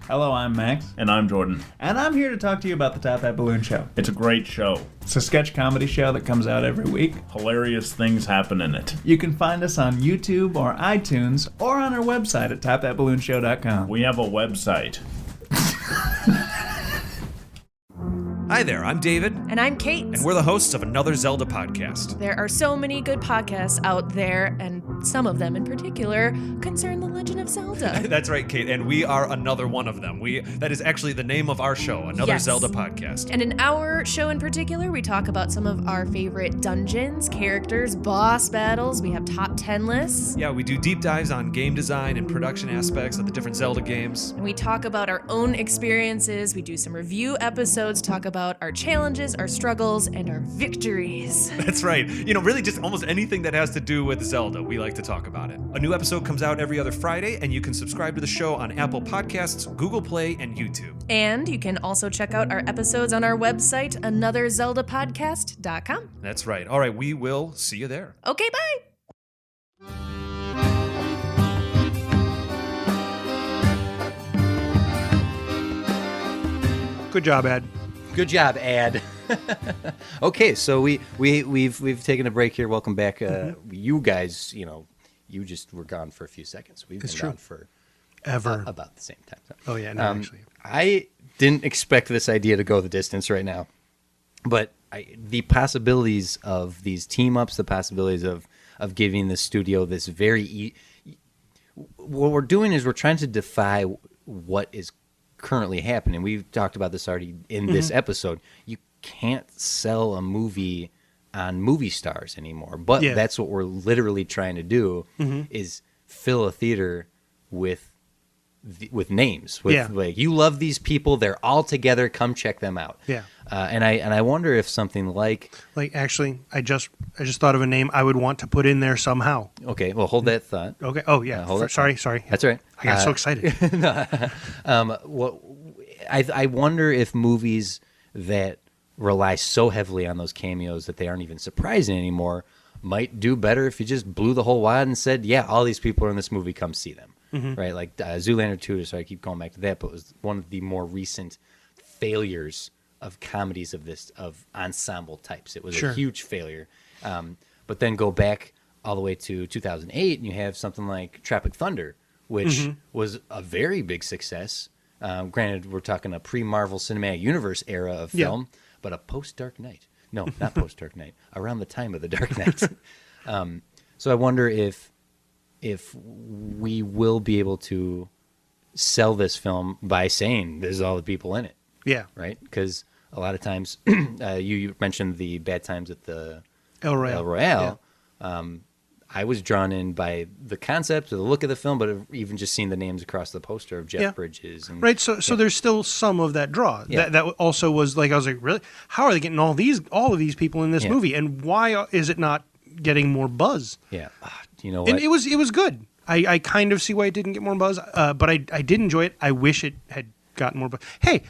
Hello, I'm Max. And I'm Jordan. And I'm here to talk to you about the Top Hat Balloon Show. It's a great show. It's a sketch comedy show that comes out every week. Hilarious things happen in it. You can find us on YouTube or iTunes or on our website at topthatballoonshow.com. We have a website. Hi there, I'm David. And I'm Kate. And we're the hosts of Another Zelda podcast. There are so many good podcasts out there, and some of them in particular concern The Legend of Zelda. That's right, Kate, and we are another one of them. That is actually the name of our show, Another Zelda podcast. And in our show in particular, we talk about some of our favorite dungeons, characters, boss battles. We have top 10 lists. Yeah, we do deep dives on game design and production aspects of the different Zelda games. And we talk about our own experiences. We do some review episodes, talk about our challenges, our struggles, and our victories. That's right. Really just almost anything that has to do with Zelda, we like to talk about it. A new episode comes out every other Friday, and you can subscribe to the show on Apple Podcasts, Google Play, and YouTube. And you can also check out our episodes on our website, anotherzeldapodcast.com. That's right. All right, we will see you there. Okay, bye. Good job, Ad. Good job, ad. Okay, so we've taken a break here. Welcome back. You guys, you just were gone for a few seconds. We've been gone for Ever. about the same time. Oh, yeah, no, actually. I didn't expect this idea to go the distance right now, but the possibilities of these team ups, the possibilities of giving the studio this what we're doing is we're trying to defy what is currently happening. We've talked about this already in this episode. You can't sell a movie on movie stars anymore, but that's what we're literally trying to do is fill a theater with names, like, you love these people, they're all together, come check them out. And I wonder if something like actually, I just thought of a name I would want to put in there somehow. Okay, well, hold that thought. Okay. Oh yeah. Sorry. That's all right. I got so excited. I wonder if movies that rely so heavily on those cameos that they aren't even surprising anymore might do better if you just blew the whole wad and said, yeah, all these people are in this movie, come see them. Right? Like Zoolander 2, so I keep going back to that, but it was one of the more recent failures of comedies of ensemble types. It was a huge failure. But then go back all the way to 2008, and you have something like Tropic Thunder, which was a very big success. Granted, we're talking a pre-Marvel Cinematic Universe era of film, but a post-Dark Knight. No, not post-Dark Knight. Around the time of the Dark Knight. So I wonder if we will be able to sell this film by saying there's all the people in it. Yeah. Right? Because a lot of times, you mentioned the bad times at the El Royale. Yeah. I was drawn in by the concept or the look of the film, but even just seeing the names across the poster of Jeff Bridges. And, right. So there's still some of that draw. Yeah. That also was like, I was like, really? How are they getting all of these people in this movie? And why is it not getting more buzz? Yeah. You know what? And it was good. I kind of see why it didn't get more buzz, but I did enjoy it. I wish it had gotten more buzz. Hey,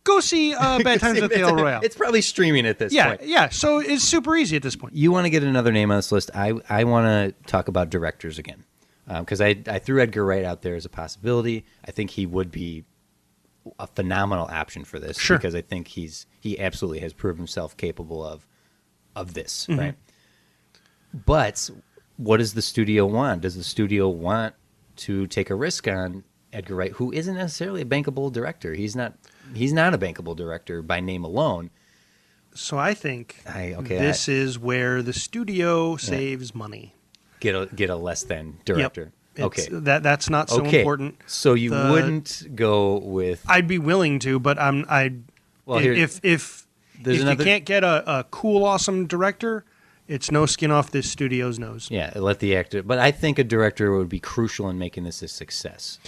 go see Bad Times at the El Royale. It's probably streaming at this point. Yeah, so it's super easy at this point. You want to get another name on this list? I want to talk about directors again, because I threw Edgar Wright out there as a possibility. I think he would be a phenomenal option for this, because I think he absolutely has proven himself capable of this, right? But what does the studio want? Does the studio want to take a risk on Edgar Wright, who isn't necessarily a bankable director? He's not a bankable director by name alone. So I think this is where the studio saves money. Get a less than director. Yep. Okay, that's not so important. So you wouldn't go with? I'd be willing to, but if you can't get a cool, awesome director, it's no skin off this studio's nose. Yeah, let the actor. But I think a director would be crucial in making this a success.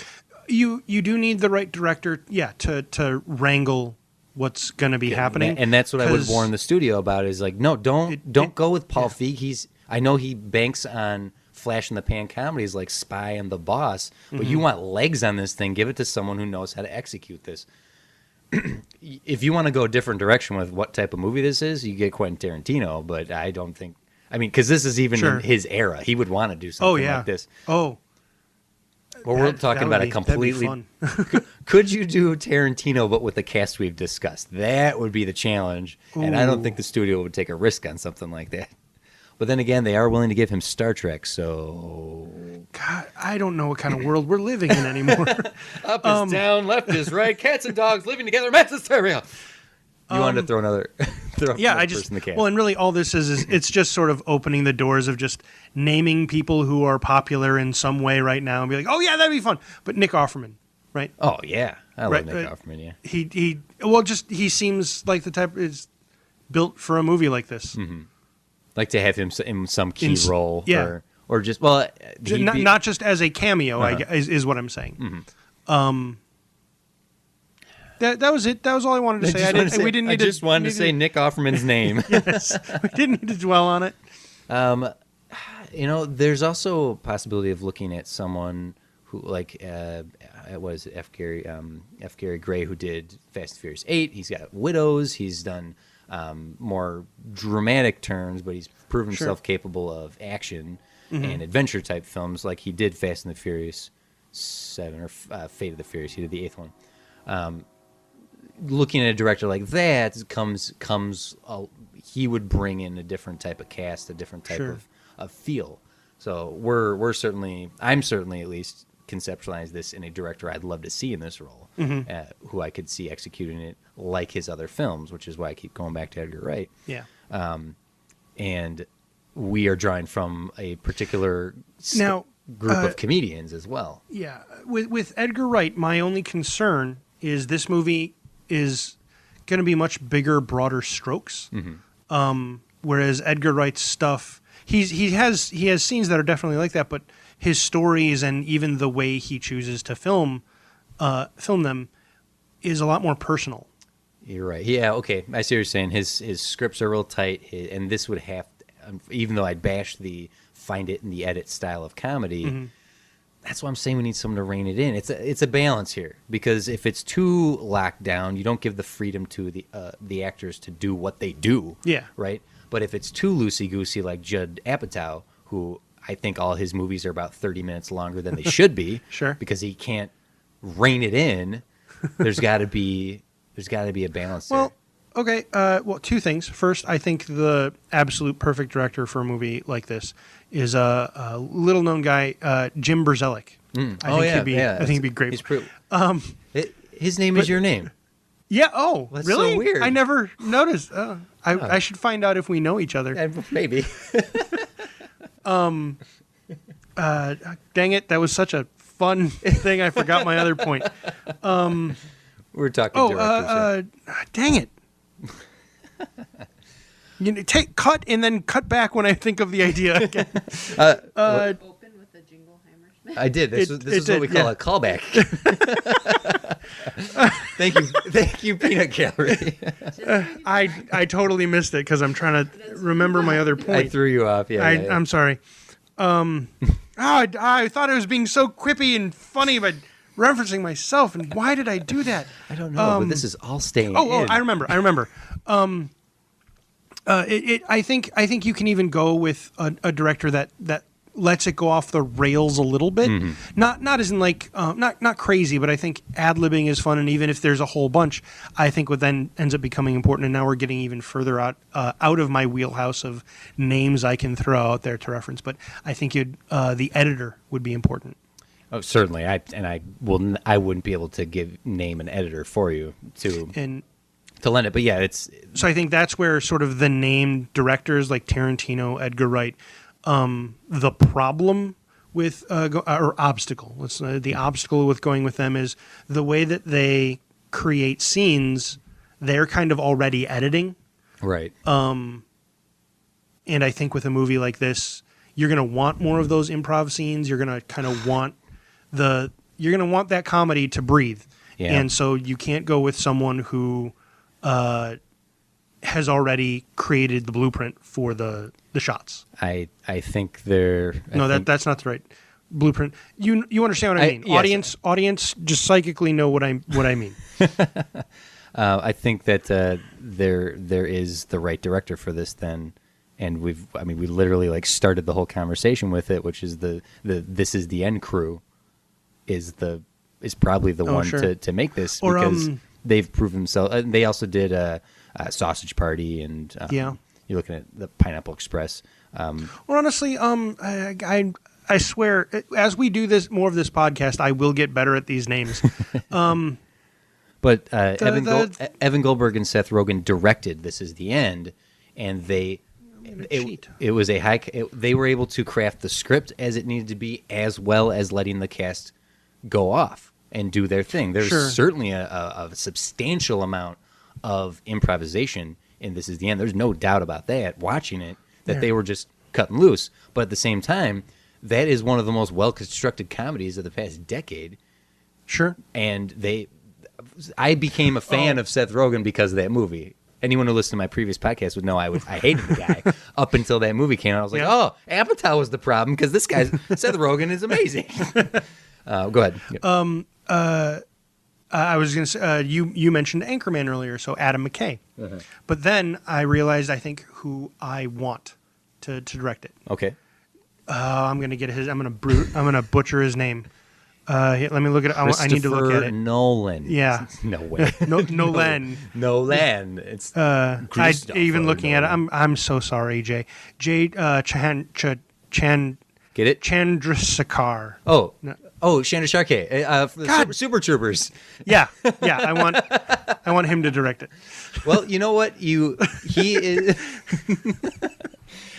You do need the right director, to wrangle what's going to be happening. And that's what I would warn the studio about. Is like, no, don't go with Paul Feig. I know he banks on flash in the pan comedies like Spy and The Boss, but you want legs on this thing. Give it to someone who knows how to execute this. If you want to go a different direction with what type of movie this is, you get Quentin Tarantino, but I don't think... I mean, because this is even in his era. He would want to do something like this. Oh, well, we're talking about a completely... Could you do Tarantino, but with the cast we've discussed? That would be the challenge, and I don't think the studio would take a risk on something like that. But then again, they are willing to give him Star Trek, so... God, I don't know what kind of world we're living in anymore. Up is down, left is right, cats and dogs living together, mass hysteria. You wanted to throw another person in the cast. Well, and really all this is it's just sort of opening the doors of just naming people who are popular in some way right now and be like, oh yeah, that'd be fun. But Nick Offerman, right? Oh yeah, I love Nick Offerman. Yeah, he seems like the type is built for a movie like this. Mm-hmm. Like to have him in some key role, or just not just as a cameo. Is what I'm saying. Mm-hmm. That was it. That was all I wanted to say. I just wanted to say Nick Offerman's name. Yes, we didn't need to dwell on it. There's also a possibility of looking at someone who, like, was F. Gary Gray, who did Fast and Furious 8. He's got Widows. He's done more dramatic turns, but he's proven himself capable of action and adventure type films, like he did Fast and the Furious 7 or Fate of the Furious. He did the 8th one. looking at a director like that comes he would bring in a different type of cast, a different type of feel. So I'm certainly at least conceptualize this in a director I'd love to see in this role, who I could see executing it like his other films, which is why I keep going back to Edgar Wright. Yeah. And we are drawing from a particular group of comedians as well. Yeah. With Edgar Wright, my only concern is this movie is going to be much bigger, broader strokes. Whereas Edgar Wright's stuff, he has scenes that are definitely like that, but his stories and even the way he chooses to film them is a lot more personal. You're right. Yeah. Okay. I see what you're saying. His scripts are real tight, and this would have, even though I'd bash the find it in the edit style of comedy. That's why I'm saying we need someone to rein it in. It's a balance here, because if it's too locked down, you don't give the freedom to the actors to do what they do. Yeah. Right. But if it's too loosey goosey, like Judd Apatow, who I think all his movies are about 30 minutes longer than they should be, Sure, because he can't rein it in. There's got to be a balance there. Well, okay. Well, two things. First, I think the absolute perfect director for a movie like this is a little-known guy, Jim Berzelic. I think he'd be great. His name is your name. Yeah. Oh, that's really? So weird. I never noticed. I should find out if we know each other. Maybe. Dang it! That was such a fun thing. I forgot my other point. We're talking directors. Dang it! Cut and then cut back when I think of the idea again. Open with the Jingleheimer. I did. This is what we call a callback. Thank you, Peanut Gallery. I totally missed it because I'm trying to remember my other point. I threw you off. Yeah, I'm sorry. I thought I was being so quippy and funny, but referencing myself. And why did I do that? I don't know. But this is all staying. Oh, in. I remember. I think you can even go with a director that lets it go off the rails a little bit. Not as in like not crazy, but I think ad-libbing is fun, and even if there's a whole bunch, I think what then ends up becoming important. And now we're getting even further out of my wheelhouse of names I can throw out there to reference. But I think the editor would be important. Oh, certainly. I wouldn't be able to name an editor for you to lend it. But yeah, so I think that's where sort of the named directors like Tarantino, Edgar Wright, the problem with or obstacle. The obstacle with going with them is the way that they create scenes. They're kind of already editing, right? And I think with a movie like this, you're going to want more of those improv scenes. You're going to kind of want that comedy to breathe, and so you can't go with someone who has already created the blueprint for the shots. I think that's not the right blueprint. You understand what I mean? Yes. Audience just psychically know what I mean. I think that there is the right director for this then, and we literally like started the whole conversation with it, which is the This Is the End crew is probably the one to make this, because they've proven themselves. They also did a Sausage Party, and you're looking at the Pineapple Express. Well, honestly, I swear, as we do more of this podcast, I will get better at these names. But Evan Goldberg and Seth Rogen directed This Is the End, and it was they were able to craft the script as it needed to be, as well as letting the cast go off and do their thing. There's certainly a substantial amount of improvisation in This Is the End. There's no doubt about that. Watching it, that they were just cutting loose. But at the same time, that is one of the most well-constructed comedies of the past decade. Sure. And I became a fan of Seth Rogen because of that movie. Anyone who listened to my previous podcast would know I hated the guy up until that movie came out. I was like, Apatow was the problem, because this guy, Seth Rogen, is amazing. Go ahead. I was going to say, you mentioned Anchorman earlier, so Adam McKay. But then I realized, I think, who I want to direct it. Okay. I'm going to get I'm going to butcher his name. Let me look at it. I need to look at it. Nolan. Yeah. No way. Nolan. Nolan. It's even looking at it. I'm so sorry, Jay. Chan. Get it? Chandrasekhar. Oh. No. Oh, Sharkey. Super Troopers. Yeah. I want him to direct it. Well, you know what? He is.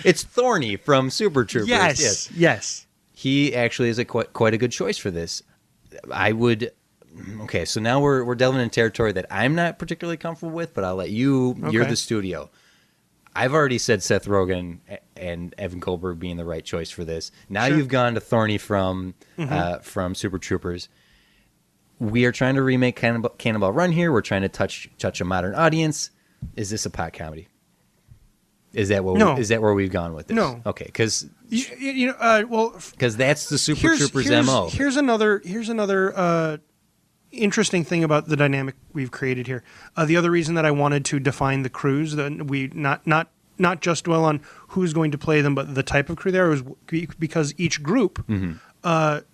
It's Thorny from Super Troopers. Yes. He actually is quite a good choice for this. I would. Okay, so now we're delving into territory that I'm not particularly comfortable with, but I'll let you. Okay. You're the studio. I've already said Seth Rogen and Evan Goldberg being the right choice for this. Now you've gone to Thorny from Super Troopers. We are trying to remake Cannonball Run here. We're trying to touch a modern audience. Is this a pot comedy? Is that where we've gone with this? No. Okay, because because that's the Super Troopers MO. Here's another interesting thing about the dynamic we've created here. The other reason that I wanted to define the crews, that we not just dwell on who's going to play them, but the type of crew there, was because each group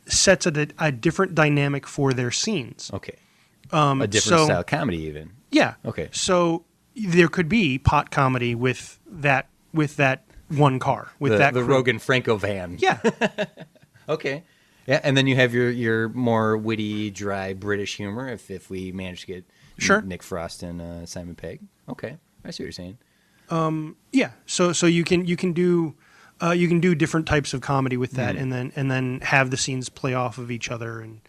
sets a different dynamic for their scenes. Okay. A different style comedy, even. Yeah. Okay. So there could be pot comedy with that one car, with the Rogen Franco van. Yeah. Okay. Yeah, and then you have your more witty, dry British humor. If we manage to get Nick Frost and Simon Pegg. Okay, I see what you're saying. Yeah. So you can do different types of comedy with that, and then have the scenes play off of each other. And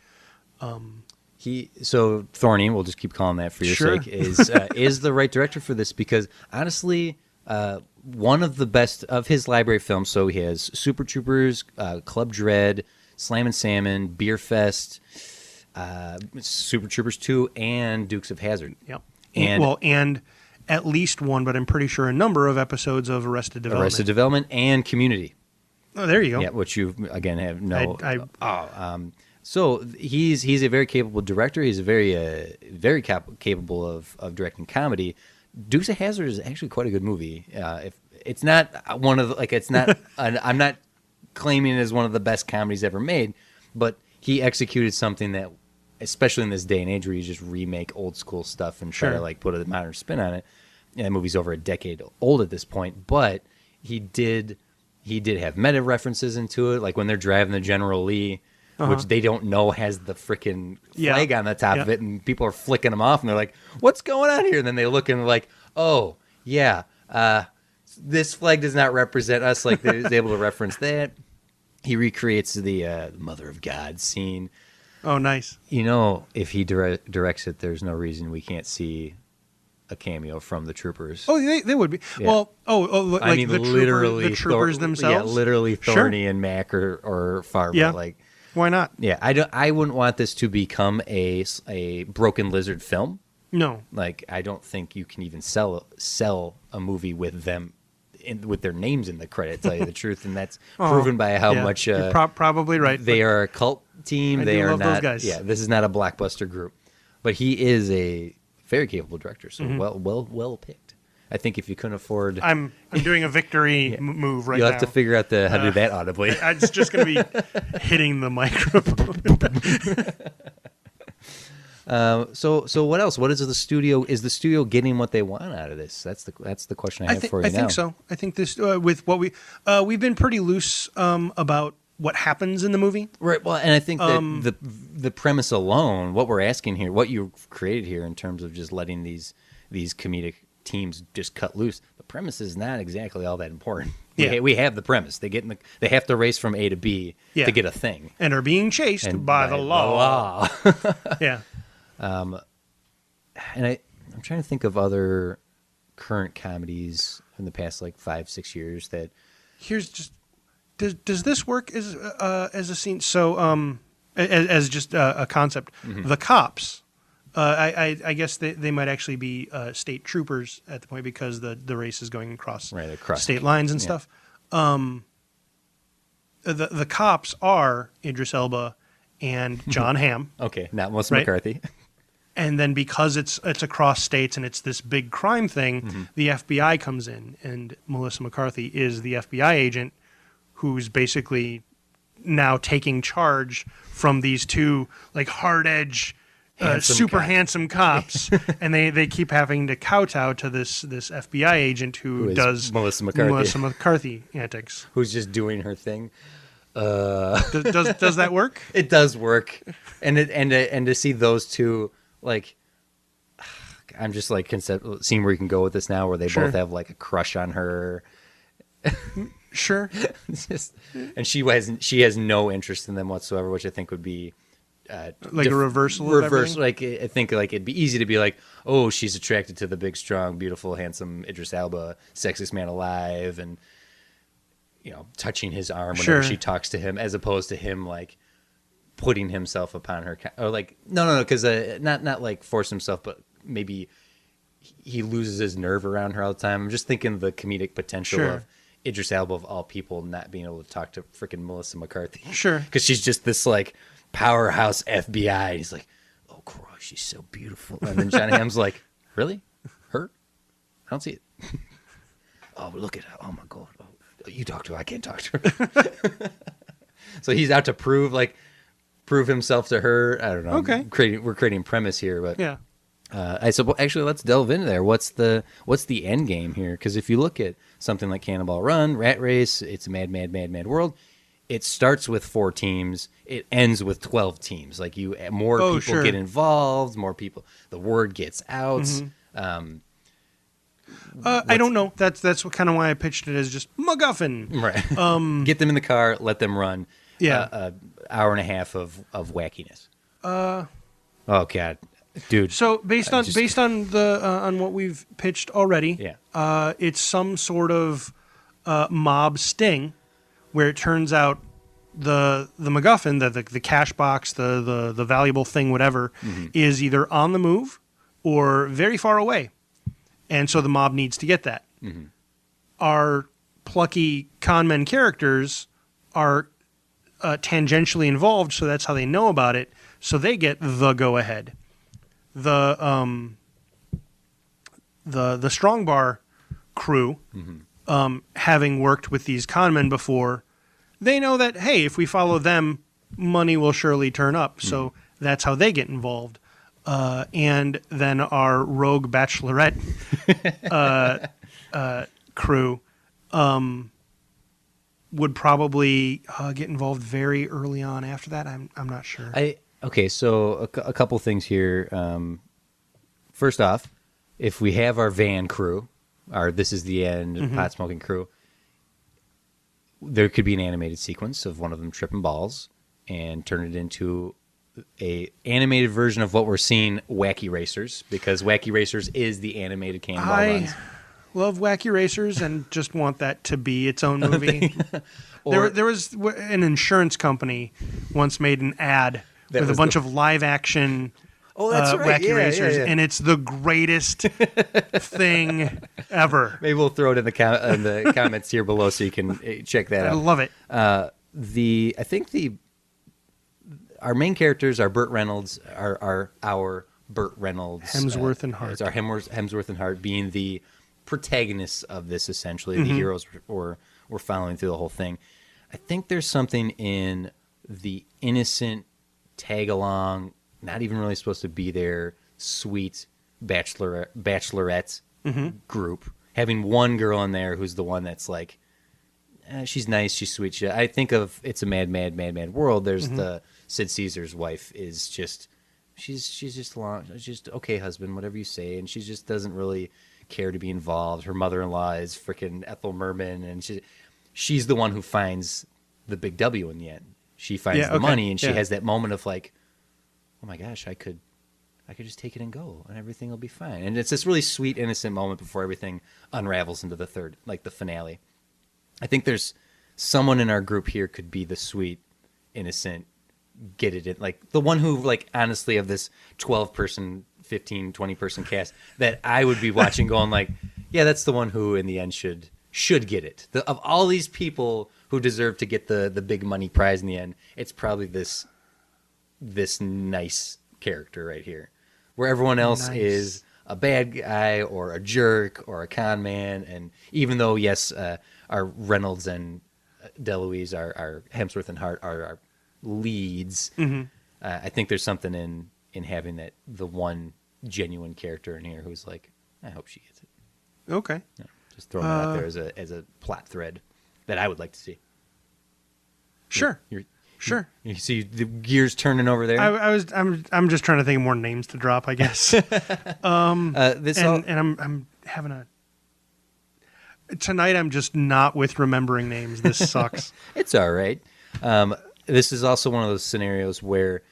so Thorny, we'll just keep calling that for your sake, is the right director for this, because honestly, one of the best of his library films. So he has Super Troopers, Club Dread, Slam and Salmon, Beer Fest, Super Troopers 2, and Dukes of Hazzard. Yep. And at least one, but I'm pretty sure a number of episodes of Arrested Development. Arrested Development and Community. Oh, there you go. Yeah, which you again have no. So he's a very capable director. He's a very capable of directing comedy. Dukes of Hazzard is actually quite a good movie. If it's not one of it's not. I'm not claiming it as one of the best comedies ever made, but he executed something that, especially in this day and age where you just remake old school stuff and try to put a modern spin on it. And the movie's over a decade old at this point, but he did have meta references into it, like when they're driving the General Lee, which they don't know has the freaking flag on the top of it, and people are flicking them off, and they're like, "What's going on here?" And then they look and they're like, "Oh, yeah, this flag does not represent us." Like they're able to reference that. He recreates the Mother of God scene. Oh, nice. If he directs it, there's no reason we can't see a cameo from the Troopers. Oh, they would be. Yeah. Well, I mean, the Troopers themselves? Yeah, literally Thorny and Mac or Farmer. Yeah. Like, why not? Yeah, I wouldn't want this to become a Broken Lizard film. No. Like, I don't think you can even sell a movie with them with their names in the credit, tell you the truth, and that's proven by how much you're probably right. They are a cult team. They are love not. Those guys. Yeah, this is not a blockbuster group, but he is a very capable director. So well picked. I think if you couldn't afford, I'm doing a victory move right now. You'll have to figure out how to do that audibly. It's just going to be hitting the microphone. So what else? What is the studio? Is the studio getting what they want out of this? That's the question I have for you now. I think so. I think this with what we've been pretty loose about what happens in the movie. Right. Well, and I think that the premise alone, what we're asking here, what you've created here in terms of just letting these comedic teams just cut loose, the premise is not exactly all that important. Yeah. We have the premise. They have to race from A to B to get a thing, and are being chased by the law. Yeah. And I'm trying to think of other current comedies in the past 5-6 years that. Here's just does this work as a scene? So as just a concept, The Cops. I guess they might actually be state troopers at the point because the race is going across state lines and stuff. The Cops are Idris Elba and John Hamm. Okay, not Melissa McCarthy. And then because it's across states and it's this big crime thing, the FBI comes in, and Melissa McCarthy is the FBI agent who's basically now taking charge from these two like hard edge, handsome cops, and they keep having to kowtow to this FBI agent who does Melissa McCarthy antics. Who's just doing her thing. Does that work? It does work, and to see those two, like, I'm just like seeing where you can go with this now, where they both have like a crush on her. Sure. And she has no interest in them whatsoever, which I think would be like a reversal. Like I think like it'd be easy to be like, oh, she's attracted to the big, strong, beautiful, handsome Idris Elba, sexiest man alive, and touching his arm whenever she talks to him, as opposed to him like putting himself upon her, or like no, because not like force himself, but maybe he loses his nerve around her all the time. I'm just thinking the comedic potential of Idris Elba, of all people, not being able to talk to freaking Melissa McCarthy. Sure. Because she's just this like powerhouse FBI. He's like, oh, Christ, she's so beautiful. And then John Hamm's like, really? Her? I don't see it. Oh, look at her. Oh, my God. Oh, you talk to her. I can't talk to her. So he's out to prove himself to her. I don't know. Okay. We're creating premise here, but yeah. I suppose actually let's delve into there. What's the end game here? Because if you look at something like Cannonball Run, Rat Race, it's a mad world. It starts with 4 teams. It ends with 12 teams. Like more people get involved, more people. The word gets out. Mm-hmm. I don't know. That's kind of why I pitched it as just MacGuffin. Right. Get them in the car. Let them run. Yeah. Hour and a half of wackiness. Oh God. Dude, so based on the on what we've pitched already, it's some sort of mob sting, where it turns out the MacGuffin, the cash box, the valuable thing, whatever, is either on the move or very far away, and so the mob needs to get that. Our plucky conmen characters are tangentially involved, so that's how they know about it. So they get the go ahead. The Strong Bar crew, having worked with these conmen before, they know that, hey, if we follow them, money will surely turn up. So that's how they get involved. And then our rogue bachelorette crew would probably get involved very early on after that. I'm not sure. Okay, so a couple things here. First off, if we have our van crew, our This Is the End pot smoking crew, there could be an animated sequence of one of them tripping balls and turn it into a animated version of what we're seeing, Wacky Racers, because Wacky Racers is the animated Cannonball Runs. Love Wacky Racers and just want that to be its own movie. There was an insurance company once made an ad with a bunch of live action Wacky Racers, and it's the greatest thing ever. Maybe we'll throw it in the comments here below so you can check that out. I love it. I think our main characters are Burt Reynolds, our Burt Reynolds, Hemsworth and Hart. It's our Hemsworth and Hart being the protagonists of this, essentially the heroes we're following through the whole thing. I think there's something in the innocent tag along, not even really supposed to be there, sweet bachelorette group, having one girl in there who's the one that's like, she's nice, she's sweet. I think of It's a Mad World. There's the Sid Caesar's wife is just, she's just okay husband, whatever you say, and she just doesn't really care to be involved. Her mother-in-law is freaking Ethel Merman, and she's the one who finds the big W in the end. She finds the money, and she has that moment of like, oh my gosh, I could just take it and go, and everything will be fine. And it's this really sweet, innocent moment before everything unravels into the third, like the finale. I think there's someone in our group here could be the sweet, innocent, get it in, like the one who, like, honestly, of this 12-person, 15, 20-person cast that I would be watching going like, yeah, that's the one who in the end should get it. Of all these people who deserve to get the big money prize in the end, it's probably this nice character right here, where everyone else is a bad guy or a jerk or a con man. And even though, yes, our Reynolds and DeLuise, our Hemsworth and Hart are our leads. I think there's something in having that the one genuine character in here who's like, I hope she gets it. Okay. Yeah, just throwing it out there as a plot thread that I would like to see. Sure. Sure. You see the gears turning over there. I'm just trying to think of more names to drop, I guess. I'm having a tonight. I'm just not with remembering names. This sucks. It's all right. This is also one of those scenarios where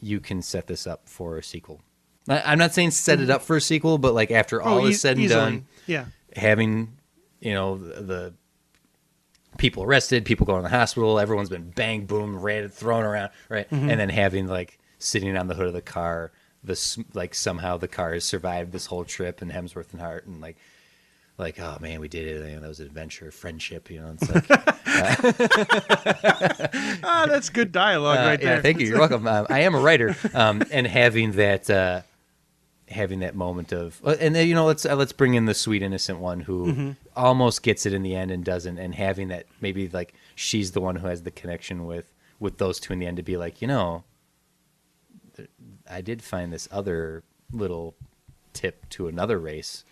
you can set this up for a sequel. I'm not saying set it up for a sequel, but like after all is said and done, having the people arrested, people going to the hospital, everyone's been bang, boom, raided, thrown around, right? And then having like sitting on the hood of the car, somehow the car has survived this whole trip, and Hemsworth and Hart, and like, oh man, we did it. That was an adventure, friendship. It's like, that's good dialogue right there. Yeah, thank you. You're welcome. I am a writer, and having that moment of, and then let's bring in the sweet innocent one who almost gets it in the end and doesn't, and having that maybe like she's the one who has the connection with those two in the end to be like, I did find this other little tip to another race.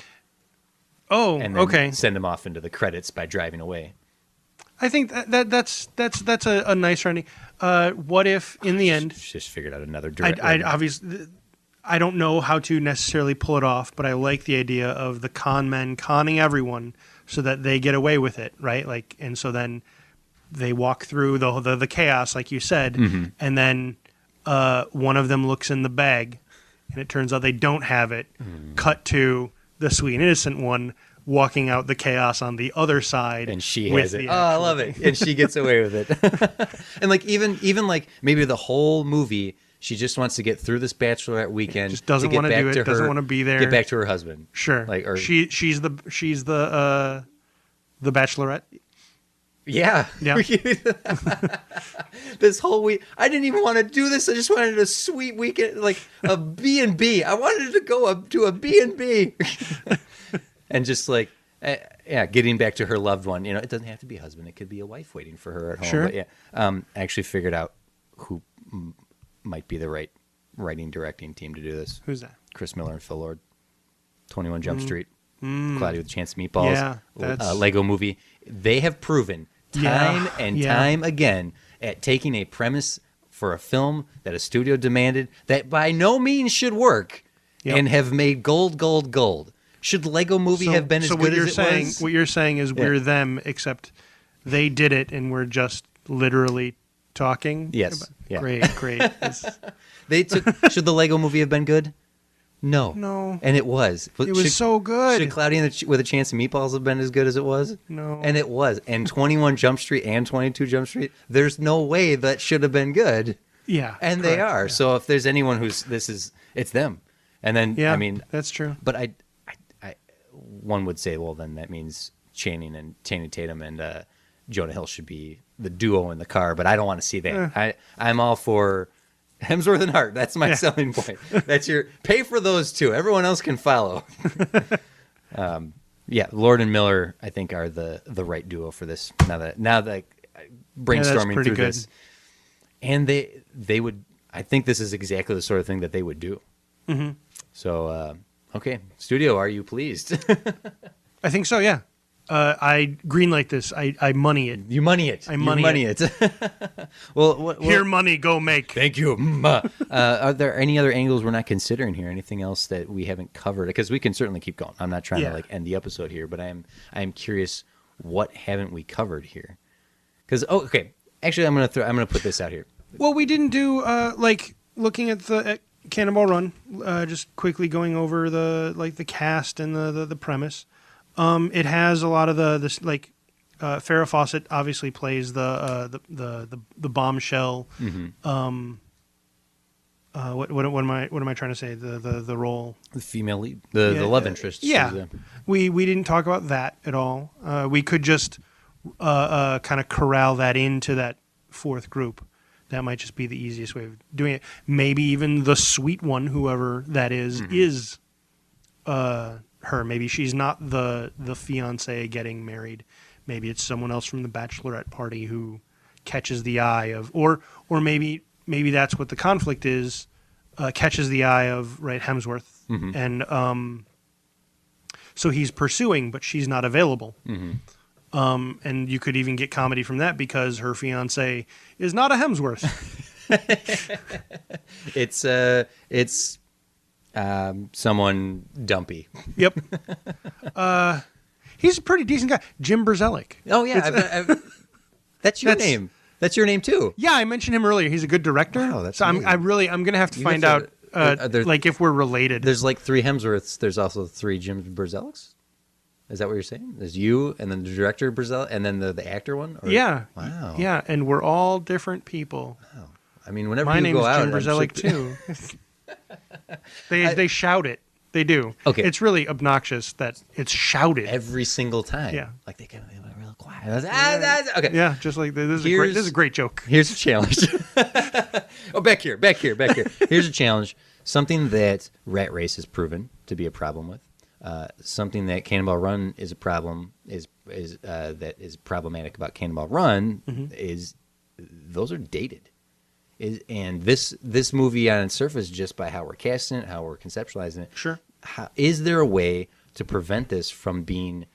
Oh, and then okay. Send them off into the credits by driving away. I think that's a nice ending. What if in the end, just figured out another direct. I obviously. I don't know how to necessarily pull it off, but I like the idea of the con men conning everyone so that they get away with it, right? Like, and so then they walk through the chaos, like you said, and then one of them looks in the bag, and it turns out they don't have it. Cut to the sweet innocent one walking out the chaos on the other side, and she has it. Oh, I love it, and she gets away with it. And like even like maybe the whole movie. She just wants to get through this bachelorette weekend. Just doesn't want to do it. Doesn't want to be there. Get back to her husband. Sure. She's the bachelorette. Yeah. This whole week, I didn't even want to do this. I just wanted a sweet weekend, like a B&B. I wanted to go up to a B&B, and just like, getting back to her loved one. It doesn't have to be a husband. It could be a wife waiting for her at home. Sure. But I actually figured out who might be the right writing directing team to do this. Who's that? Chris Miller and Phil Lord. 21 Jump Street. Cloudy with a Chance of Meatballs. Yeah, Lego Movie. They have proven time and time again at taking a premise for a film that a studio demanded that by no means should work and have made gold. Should Lego Movie have been as good as it was? What you're saying is we're them, except they did it and we're just literally talking? Yes. Yeah. Great. Should the Lego Movie have been good? No. And it was. It was so good. Should Cloudy with a Chance of Meatballs have been as good as it was? No. And it was. And 21 Jump Street and 22 Jump Street, there's no way that should have been good. Yeah. And they are. Yeah. So if there's anyone it's them. And then, I mean. That's true. But I one would say, well, then that means Channing Tatum and Jonah Hill should be the duo in the car, but I don't want to see that. I'm all for Hemsworth and Hart. That's my selling point. That's pay for those two. Everyone else can follow. Lord and Miller, I think, are the right duo for this. Now that brainstorming through this, and they would. I think this is exactly the sort of thing that they would do. Mm-hmm. So, okay, studio, are you pleased? I think so. Yeah. I greenlight this. I money it. You money it. I money it. Well, here, money, go make. Thank you. Are there any other angles we're not considering here? Anything else that we haven't covered? Because we can certainly keep going. I'm not trying to end the episode here, but I am curious. What haven't we covered here? Because actually, I'm gonna put this out here. Well, we didn't do looking at the Cannonball Run. Just quickly going over the cast and the premise. It has a lot of Farrah Fawcett obviously plays the bombshell. Mm-hmm. What am I trying to say? The role. The female lead, the love interest. Yeah, we didn't talk about that at all. We could just kind of corral that into that fourth group. That might just be the easiest way of doing it. Maybe even the sweet one, whoever that is her. Maybe she's not the fiance getting married. maybe it's someone else from the bachelorette party who catches the eye of, or maybe that's what the conflict is, catches the eye of Hemsworth, and so he's pursuing, but she's not available. And you could even get comedy from that because her fiance is not a Hemsworth. It's someone dumpy. Yep. He's a pretty decent guy. Jim Brzezinski. Oh yeah, that's your name. That's your name too. Yeah, I mentioned him earlier. He's a good director. Wow, that's so amazing. I'm gonna have to find out like if we're related. There's like 3 Hemsworths. There's also 3 Jim Brzezinskis. Is that what you're saying? There's you, and then the director Brazil, and then the actor one. Or? Yeah. Wow. Yeah, and we're all different people. Wow. I mean, whenever My you name go is out, Jim Brzezinski too. They shout it. They do. Okay. It's really obnoxious that it's shouted every single time. Yeah. Like they went real quiet. Okay. Yeah, just like this is a great joke. Here's a challenge. Oh, back here. Here's a challenge. Something that Rat Race has proven to be a problem with. Something that Cannonball Run is a problem that is problematic about Cannonball Run is those are dated. And this movie on its surface, just by how we're casting it, how we're conceptualizing it, Sure. Is there a way to prevent this from being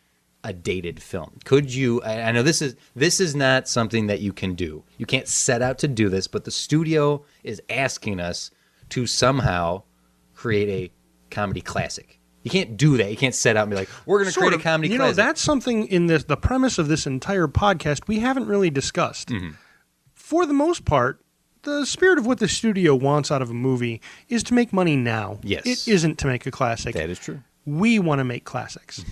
a dated film? Could you? I know this is not something that you can do. You can't set out to do this, but the studio is asking us to somehow create a comedy classic. You can't do that. You can't set out and be like, we're going to create a comedy classic. You know, that's something in the premise of this entire podcast we haven't really discussed. For the most part, the spirit of what the studio wants out of a movie is to make money now. Yes. It isn't to make a classic. That is true. We want to make classics.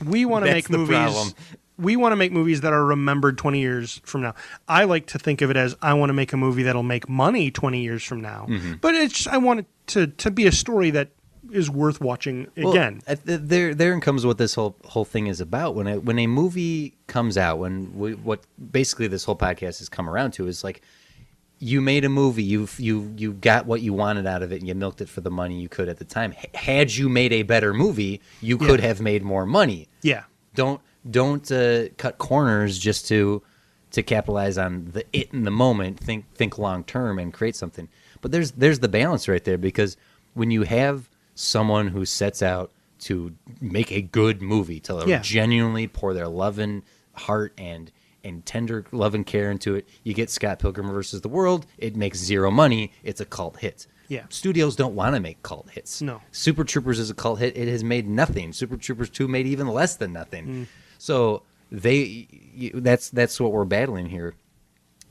We want to make the movies. problem. We want to make movies that are remembered 20 years from now. I like to think of it as I want to make a movie that'll make money 20 years from now. But I want it to be a story that is worth watching again. Therein comes what this whole thing is about. When a movie comes out, what basically this whole podcast has come around to is like, you made a movie, you got what you wanted out of it, and you milked it for the money you could at the time. Had you made a better movie, you could have made more money. Yeah. Don't cut corners just to capitalize on it in the moment. Think long term and create something. But there's the balance right there, because when you have someone who sets out to make a good movie, to genuinely pour their love and heart and tender love and care into it, you get Scott Pilgrim versus the World. It makes zero money. It's a cult hit. Yeah. Studios don't want to make cult hits. No. Super Troopers is a cult hit. It has made nothing. Super Troopers 2 made even less than nothing. So that's what we're battling here.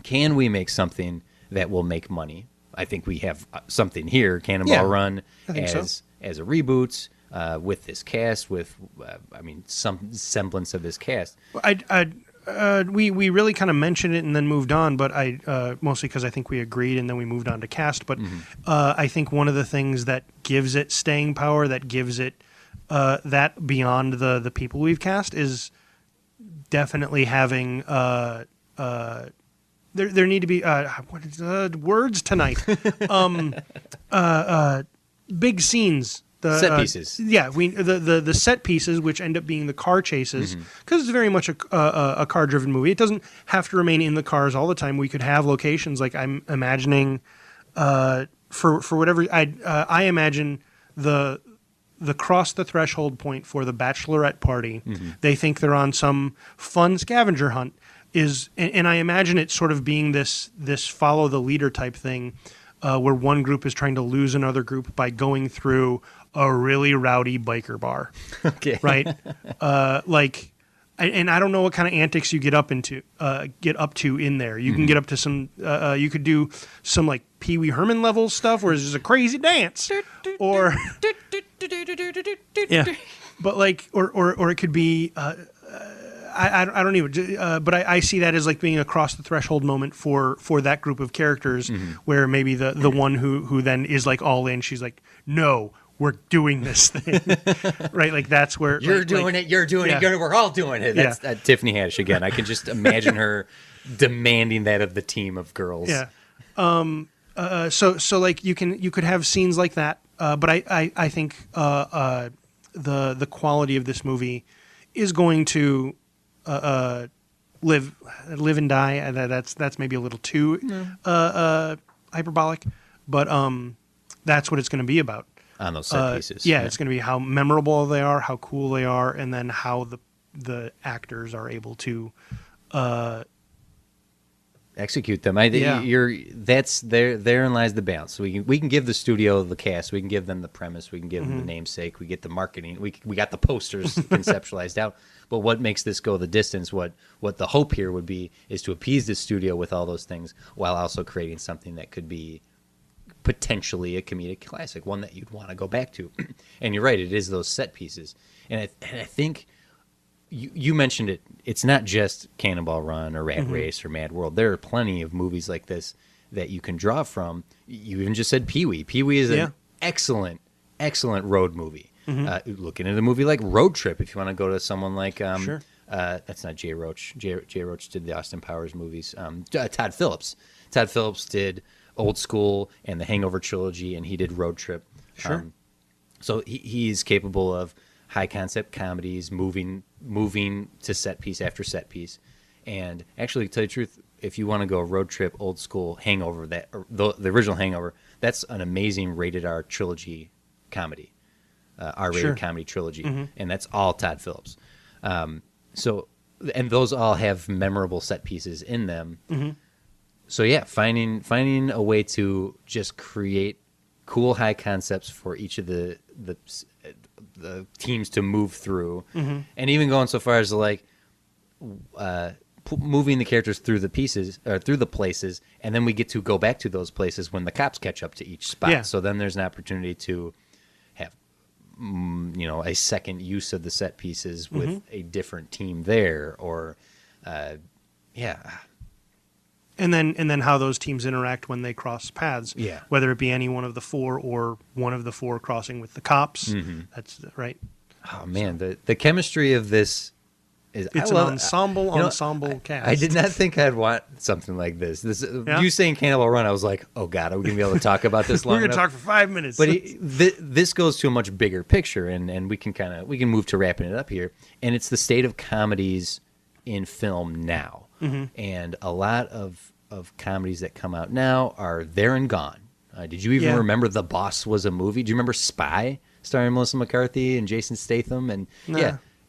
Can we make something that will make money? I think we have something here. Cannonball Run as a reboot with this cast, with some semblance of this cast. We really kind of mentioned it and then moved on, but mostly because I think we agreed and then we moved on to cast. But I think one of the things that gives it staying power, that gives it that beyond the people we've cast, is definitely having there need to be what is words tonight big scenes. The set pieces. The set pieces, which end up being the car chases, because it's very much a car-driven movie. It doesn't have to remain in the cars all the time. We could have locations, like I'm imagining, for whatever I imagine the cross the threshold point for the bachelorette party. They think they're on some fun scavenger hunt. And I imagine it sort of being this follow the leader type thing, where one group is trying to lose another group by going through a really rowdy biker bar. Okay. Right? And I don't know what kind of antics you get up to in there. You can get up to some, you could do some like Pee Wee Herman level stuff where it's just a crazy dance. Or, yeah. But like, or it could be, I don't even, but I see that as like being a cross the threshold moment for that group of characters, where maybe the one who then is like all in, she's like, no, we're doing this thing, right? Like that's where you're doing it. We're all doing it. That's Tiffany Haddish again. I can just imagine her demanding that of the team of girls. Yeah. So like you could have scenes like that, but I think the quality of this movie is going to live and die. That's maybe a little too hyperbolic, but that's what it's going to be about. On those set pieces. Yeah, it's going to be how memorable they are, how cool they are, and then how the actors are able to execute them. Therein lies the balance. So we can give the studio the cast, we can give them the premise, we can give them the namesake, we get the marketing, we got the posters conceptualized out. But what makes this go the distance? What the hope here would be is to appease the studio with all those things while also creating something that could be potentially a comedic classic, one that you'd want to go back to. And you're right, it is those set pieces. And I think you mentioned it. It's not just Cannonball Run or Rat Race or Mad World. There are plenty of movies like this that you can draw from. You even just said Pee-wee. Pee-wee is an excellent road movie. Looking at a movie like Road Trip, if you want to go to someone like that's not Jay Roach. Jay Roach did the Austin Powers movies. Todd Phillips. Todd Phillips did Old School and the Hangover trilogy, and he did Road Trip. So he's capable of high concept comedies, moving to set piece after set piece. And actually, to tell you the truth, if you want to go Road Trip, Old School, Hangover, the original Hangover, that's an amazing rated R trilogy comedy, R-rated comedy trilogy, and that's all Todd Phillips. So, and those all have memorable set pieces in them. So yeah, finding a way to just create cool high concepts for each of the teams to move through, and even going so far as to like moving the characters through the pieces or through the places, and then we get to go back to those places when the cops catch up to each spot. Yeah. So then there's an opportunity to have a second use of the set pieces with a different team there, or And then how those teams interact when they cross paths. Yeah. Whether it be any one of the four or one of the four crossing with the cops. That's right. Oh man, the chemistry of this is it's an ensemble cast. I did not think I'd want something like this. You saying Cannonball Run, I was like, oh god, are we gonna be able to talk about this long We're gonna enough? talk for 5 minutes. But this goes to a much bigger picture, and we can move to wrapping it up here. And it's the state of comedies in film now. And a lot of comedies that come out now are there and gone. Did you even remember The Boss was a movie? Do you remember Spy, starring Melissa McCarthy and Jason Statham?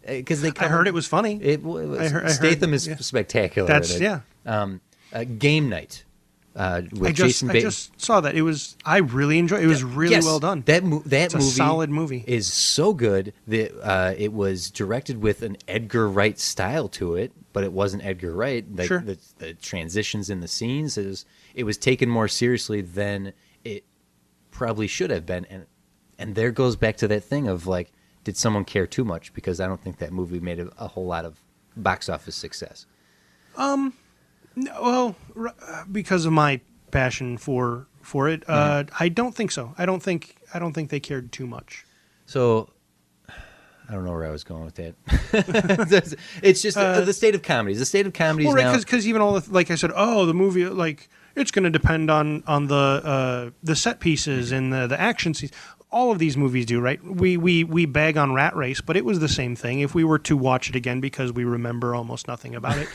Because I heard it was funny. Statham is spectacular. Game Night with Jason Bateman. I just saw that. I really enjoyed it. It was really well done. That movie, a solid movie, is so good that it was directed with an Edgar Wright style to it, but it wasn't Edgar Wright. The transitions in the scenes, it was taken more seriously than it probably should have been. And there goes back to that thing of like, did someone care too much? Because I don't think that movie made a whole lot of box office success. Well, because of my passion for it, I don't think so. I don't think they cared too much. So I don't know where I was going with that. It's just the state of comedies. The state of comedies now. Because even all the, like I said, the movie, like it's going to depend on the set pieces and the action scenes. All of these movies do, right? We bag on Rat Race, but it was the same thing. If we were to watch it again because we remember almost nothing about it,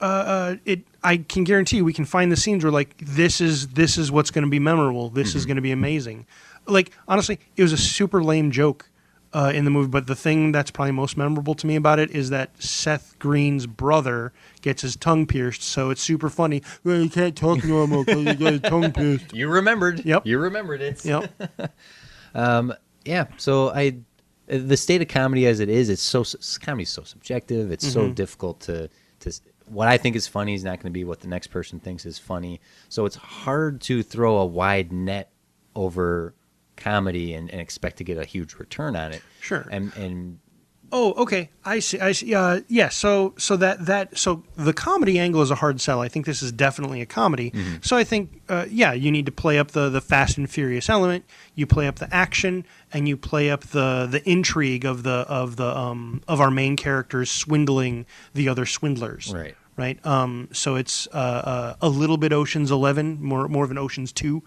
I can guarantee you we can find the scenes where like this is what's going to be memorable. This is going to be amazing. Like honestly, it was a super lame joke in the movie, but the thing that's probably most memorable to me about it is that Seth Green's brother gets his tongue pierced, so it's super funny. Well, you can't talk normal because you got your tongue pierced. You remembered. Yep. You remembered it. Yep. So the state of comedy as it is, comedy's so subjective. It's so difficult to what I think is funny is not going to be what the next person thinks is funny. So it's hard to throw a wide net over comedy and expect to get a huge return on it. Sure. And oh, okay. I see. Yeah. So the comedy angle is a hard sell. I think this is definitely a comedy. So I think you need to play up the Fast and Furious element. You play up the action, and you play up the intrigue of our main characters swindling the other swindlers. Right. Right. So it's a little bit Ocean's 11, more of an Ocean's 2,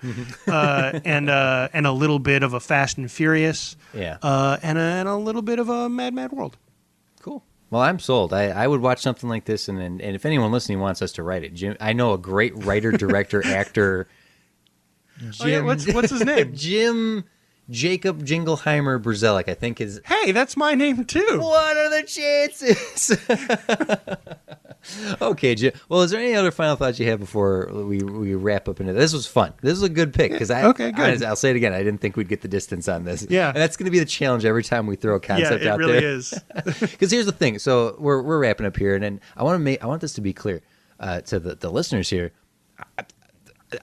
and a little bit of a Fast and Furious, yeah, and a little bit of a Mad World. Cool. Well, I'm sold. I would watch something like this, and if anyone listening wants us to write it, Jim, I know a great writer, director, actor. Jim, what's his name? Jim Jacob Jingleheimer Brzelik, I think is. Hey, that's my name too. What are the chances? Okay, Jim. Well, is there any other final thoughts you have before we wrap up into this? This was fun. This was a good pick because okay, good. I'll say it again. I didn't think we'd get the distance on this. Yeah, and that's going to be the challenge every time we throw a concept out there. Yeah, it really is. Because here's the thing. So we're wrapping up here, and I want this to be clear to the listeners here.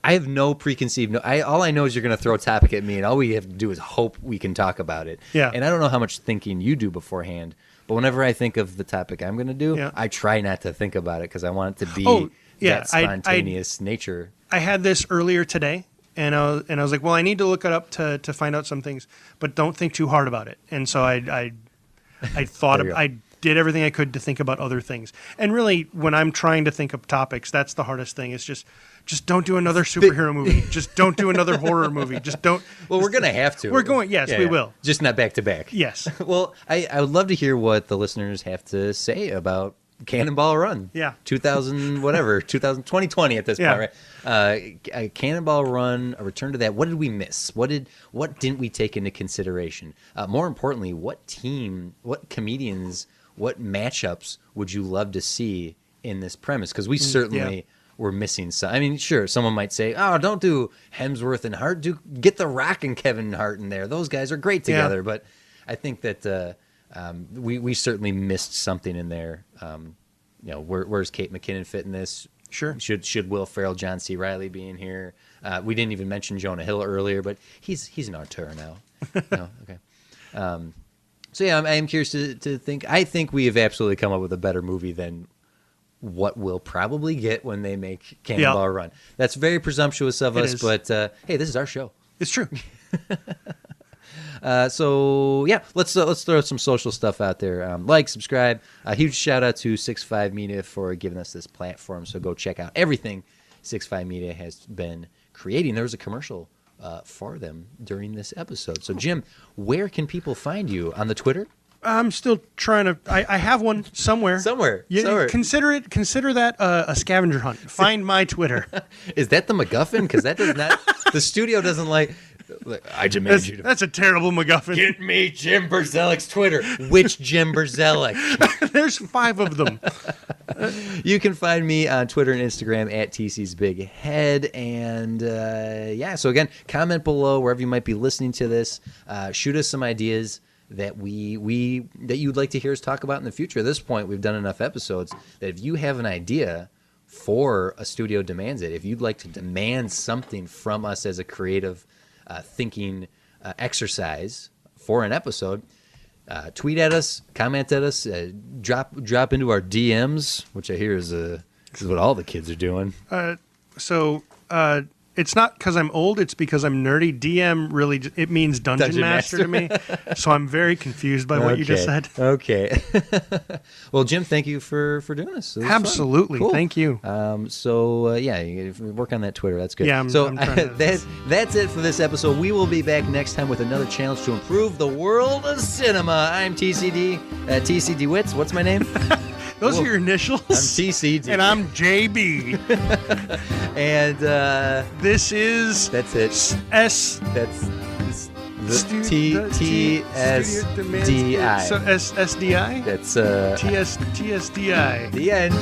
I have no preconceived. All I know is you're going to throw a topic at me, and all we have to do is hope we can talk about it. Yeah. And I don't know how much thinking you do beforehand, but whenever I think of the topic I'm going to do, I try not to think about it because I want it to be that spontaneous nature. I had this earlier today, and I was like, well, I need to look it up to find out some things, but don't think too hard about it. And so I thought I did everything I could to think about other things. And really, when I'm trying to think of topics, that's the hardest thing. It's just don't do another superhero movie. Just don't do another horror movie. Just don't. Well, we're going to have to. We're going. Yes, we will. Just not back to back. Yes. Well, I would love to hear what the listeners have to say about Cannonball Run. Yeah. 2020 at this point, right? Cannonball Run, a return to that. What did we miss? What didn't we take into consideration? More importantly, what team, what comedians, what matchups would you love to see in this premise? Because we certainly were missing some. I mean, sure, someone might say, "Oh, don't do Hemsworth and Hart. Get The Rock and Kevin Hart in there. Those guys are great together." Yeah. But I think that we certainly missed something in there. Where's Kate McKinnon fit in this? Sure. Should Will Ferrell, John C. Reilly be in here? We didn't even mention Jonah Hill earlier, but he's an auteur now. No, okay. So yeah, I am curious to think. I think we have absolutely come up with a better movie than what we'll probably get when they make Cannonball Run. That's very presumptuous of us, but hey, this is our show. It's true. So yeah, let's throw some social stuff out there. Like, subscribe. A huge shout out to Sixfive Media for giving us this platform. So go check out everything Sixfive Media has been creating. There was a commercial for them during this episode. So Jim, where can people find you on the Twitter? I'm still trying to. I have one somewhere. Somewhere. Consider that a scavenger hunt. Find my Twitter. Is that the MacGuffin? Because that does not. The studio doesn't like. I demand you to. That's a terrible MacGuffin. Get me Jim Berzelik's Twitter. Which Jim Berzelik? There's 5 of them. You can find me on Twitter and Instagram at TC's Big Head. And so again, comment below wherever you might be listening to this. Shoot us some ideas that that you'd like to hear us talk about in the future. At this point, we've done enough episodes that if you have an idea for a Studio Demands It, if you'd like to demand something from us as a creative thinking exercise for an episode, tweet at us, comment at us, drop into our DMs, which I hear is what all the kids are doing. It's not because I'm old, it's because I'm nerdy. DM really, it means Dungeon Master to me. So I'm very confused by what you just said. Okay. Well, Jim, thank you for doing this. Absolutely. Cool. Thank you. You work on that Twitter. That's good. Yeah, I'm trying that's it for this episode. We will be back next time with another challenge to improve the world of cinema. I'm TCD. TCD Wits. What's my name? Those are your initials. I'm TCD. And I'm JB. And this is... That's it. S... That's... TSDI. So SDI? That's... TSDI. The end.